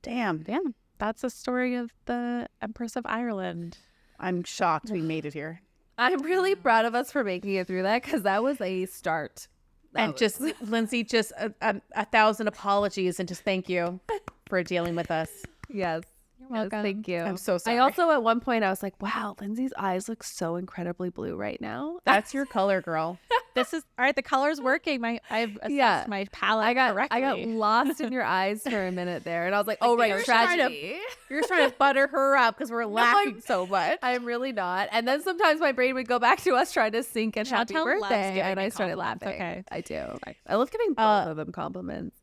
Damn. Damn, that's the story of the Empress of Ireland. I'm shocked we made it here. I'm really proud of us for making it through that because that was a start. And just Lindsay, just a 1,000 apologies and just thank you for dealing with us. Yes. You're welcome. Thank you. I'm so sorry. I also, at one point, I was like, wow, Lindsay's eyes look so incredibly blue right now. That's your color, girl. This is all right. The color's working. I've assessed Yeah. my palette I got correctly. lost in your eyes for a minute there. And I was like, oh, right, you're trying to- tragedy. You're trying to butter her up because we're laughing I'm- so much. I'm really not. And then sometimes my brain would go back to us trying to sync and happy Chantel loves birthday. giving And me I started compliments. laughing. Okay. I do. I love giving both of them compliments.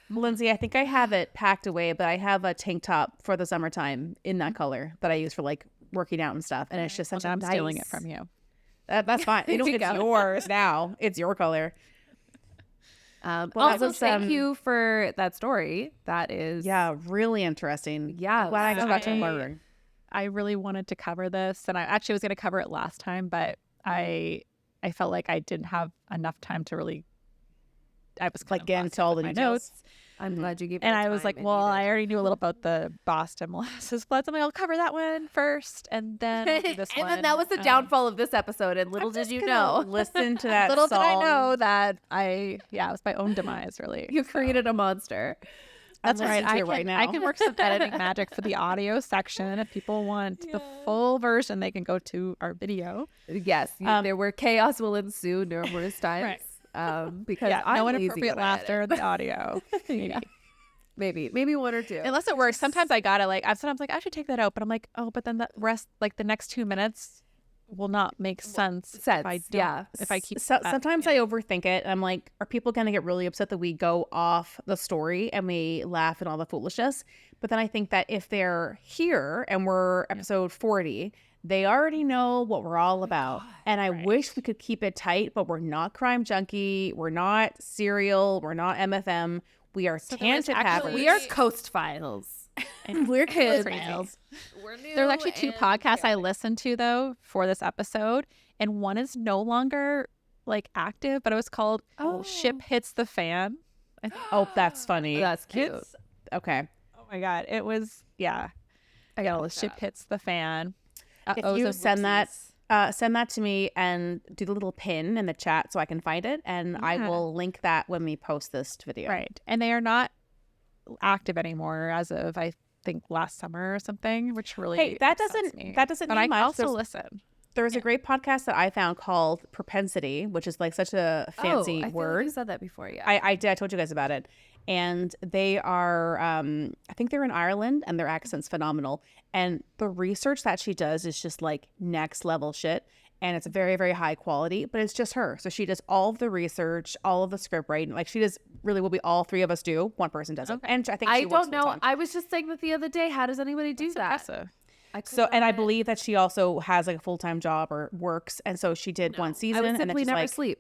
Lindsay, I think I have it packed away, but I have a tank top for the summertime in that color that I use for like working out and stuff. And it's just Well, such a now I'm nice... stealing it from you. That's fine. There you It's go. yours now. It's your color. Well, Well, also, that's, thank you for that story. That is, Yeah, really interesting. Yeah, Glad I got to I- learn. I really wanted to cover this, and I actually was going to cover it last time, but I felt like I didn't have enough time to really. I was Like get into all the my details. notes, I'm glad you gave. and me the I was time like, it well, needed. I already knew a little about the Boston molasses floods. I'm like, I'll cover that one first, and then I'll do this and one. then that was the downfall of this episode. And little did you know, Listen to that Little song. did I know that it was my own demise, really. you created a monster. That's I'm all right. listening to I it can, right now. I can work some editing magic for the audio section. If people want the full version, they can go to our video. Yes, there were chaos will ensue numerous times. Because Yeah, I'm no lazy inappropriate when I laughter in the audio. maybe one or two. Unless it works. Sometimes I gotta sometimes I should take that out, but I'm like, oh, but then the rest, like the next 2 minutes, will not make sense. If I don't, yeah. If I keep Sometimes I overthink it. I'm like, are people going to get really upset that we go off the story and we laugh at all the foolishness? But then I think that if they're here and we're episode 40, they already know what we're all about. And I wish we could keep it tight, but we're not Crime Junkie. We're not Serial. We're not MFM. We are tangent actually- havers. we are Coast Files. And We're crazy. kids. We're new. There's actually 2 and podcasts I chaotic. listened to though for this episode, and one is no longer like active, but it was called Ship Hits the Fan. I think. Oh, that's funny. That's cute. Okay. Oh my god, it was I gotta look Ship that up. Hits the Fan. If you send that to me and do the little pin in the chat so I can find it, and I Yeah. will link that when we post this video. Right, and they are not active anymore as of I think last summer or something, which really Hey, that upsets doesn't me. mean But I much. also There's- listen. There's a great podcast that I found called Propensity, which is like such a fancy I feel like word. you said that before, yeah. I did. I told you guys about it. And they are, I think they're in Ireland, and their accent's phenomenal. And the research that she does is just like next level shit. And it's very, very high quality, but it's just her. So she does all of the research, all of the script writing. Like she does really what we all 3 of us do. One person does it. And I think I she works don't know. full-time. I was just saying that the other day. How does anybody do that? Impressive. So, and I believe that she also has like a full-time job or works. And so she did one I season would and then simply she's never like, sleep.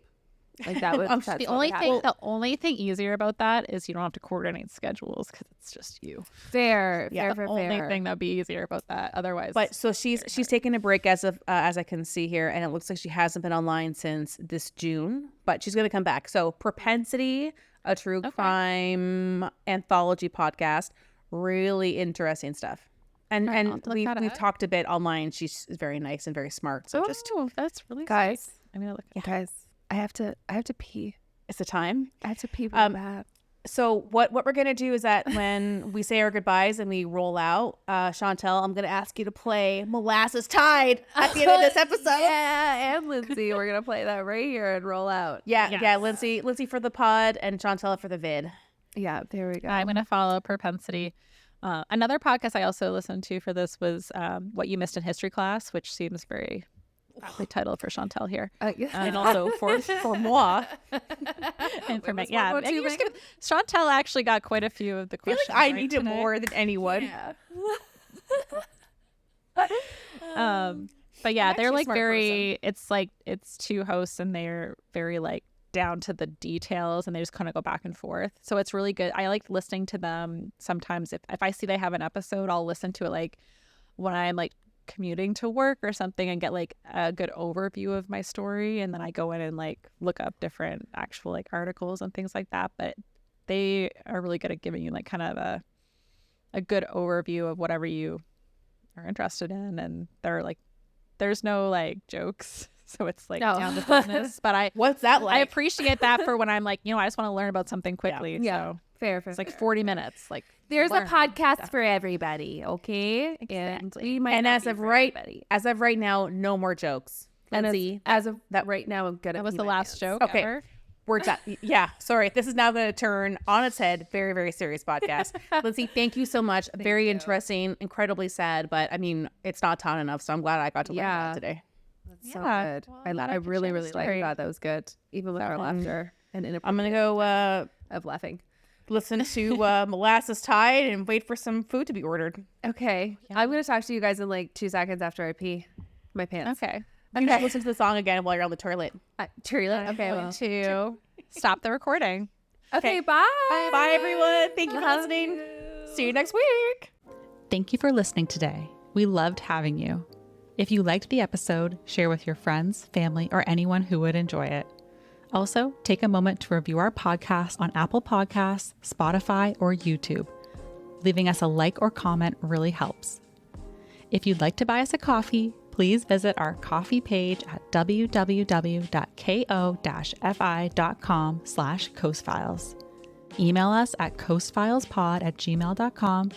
Like that would. that's The what only would thing, happen. the only thing easier about that is you don't have to coordinate schedules because it's just you. Fair, Yeah, fair, The fair, only fair. thing that'd be easier about that. Otherwise, but so she's taking a break as I can see here, and it looks like she hasn't been online since this June, but she's going to come back. So Propensity, a true crime anthology podcast, really interesting stuff. And Right, I'll and look we've that up. talked a bit online. She's very nice and very smart. So just that's really Guys. sweet. I'm gonna look. At Guys, I have to pee. it's the time. I have to pee really Um, bad. So what we're gonna do is that when we say our goodbyes and we roll out, Chantel, I'm gonna ask you to play Molasses Tide at the end of this episode. Yeah, and Lindsay, we're gonna play that right here and roll out. Yeah, Lindsay for the pod and Chantel for the vid. Yeah, there we go. I'm gonna follow Propensity. Another podcast I also listened to for this was What You Missed in History Class, which seems very aptly titled for Chantel here. And also for moi. And for me, what's one more and too, you're just Megan? gonna- Chantel actually got quite a few of the I feel questions. like I right, need it today. more than anyone. But yeah, I'm they're actually a like smart very it's 2 hosts and they're very like down to the details and they just kind of go back and forth. So it's really good. I like listening to them sometimes. If I see they have an episode, I'll listen to it like when I'm like commuting to work or something and get like a good overview of my story, and then I go in and like look up different actual like articles and things like that. But they are really good at giving you like kind of a good overview of whatever you are interested in, and they're like there's no like jokes, so it's like No. down to business. But What's that I like? appreciate that for when I'm like, I just want to learn about something quickly. Yeah. So fair. it's like 40 minutes. Like There's learn a podcast for everybody, okay? And Exactly. we might And not as be of for right everybody. now, no more jokes. And Lindsay, as of that right now, I'm gonna. that was pee the my last pants. joke Okay. ever. we're done. Yeah, sorry. This is now going to turn on its head. Very, very serious podcast. Lindsay, thank you so much. Very interesting, incredibly sad, but I mean, it's not time enough, so I'm glad I got to learn Yeah. that today. That's so Yeah. good. Well, I'm I glad I could really, share the really like story. that. That was good, even with our laughter and I'm going to go of laughing. listen to Molasses Tide and wait for some food to be ordered. Okay, I'm gonna talk to you guys in like 2 seconds after I pee my pants. Okay. You should listen to the song again while you're on the toilet. Truly. Okay. I'm going to stop the recording. Okay. Bye. Bye, everyone. Thank you for listening. See you next week. Thank you for listening today. We loved having you. If you liked the episode, share with your friends, family, or anyone who would enjoy it. Also, take a moment to review our podcast on Apple Podcasts, Spotify, or YouTube. Leaving us a like or comment really helps. If you'd like to buy us a coffee, please visit our coffee page at www.ko-fi.com/coastfiles. Email us at coastfilespod@gmail.com.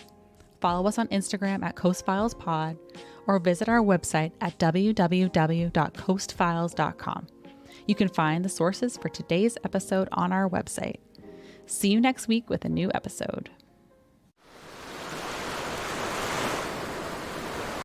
Follow us on Instagram at coastfilespod, or visit our website at www.coastfiles.com. You can find the sources for today's episode on our website. See you next week with a new episode.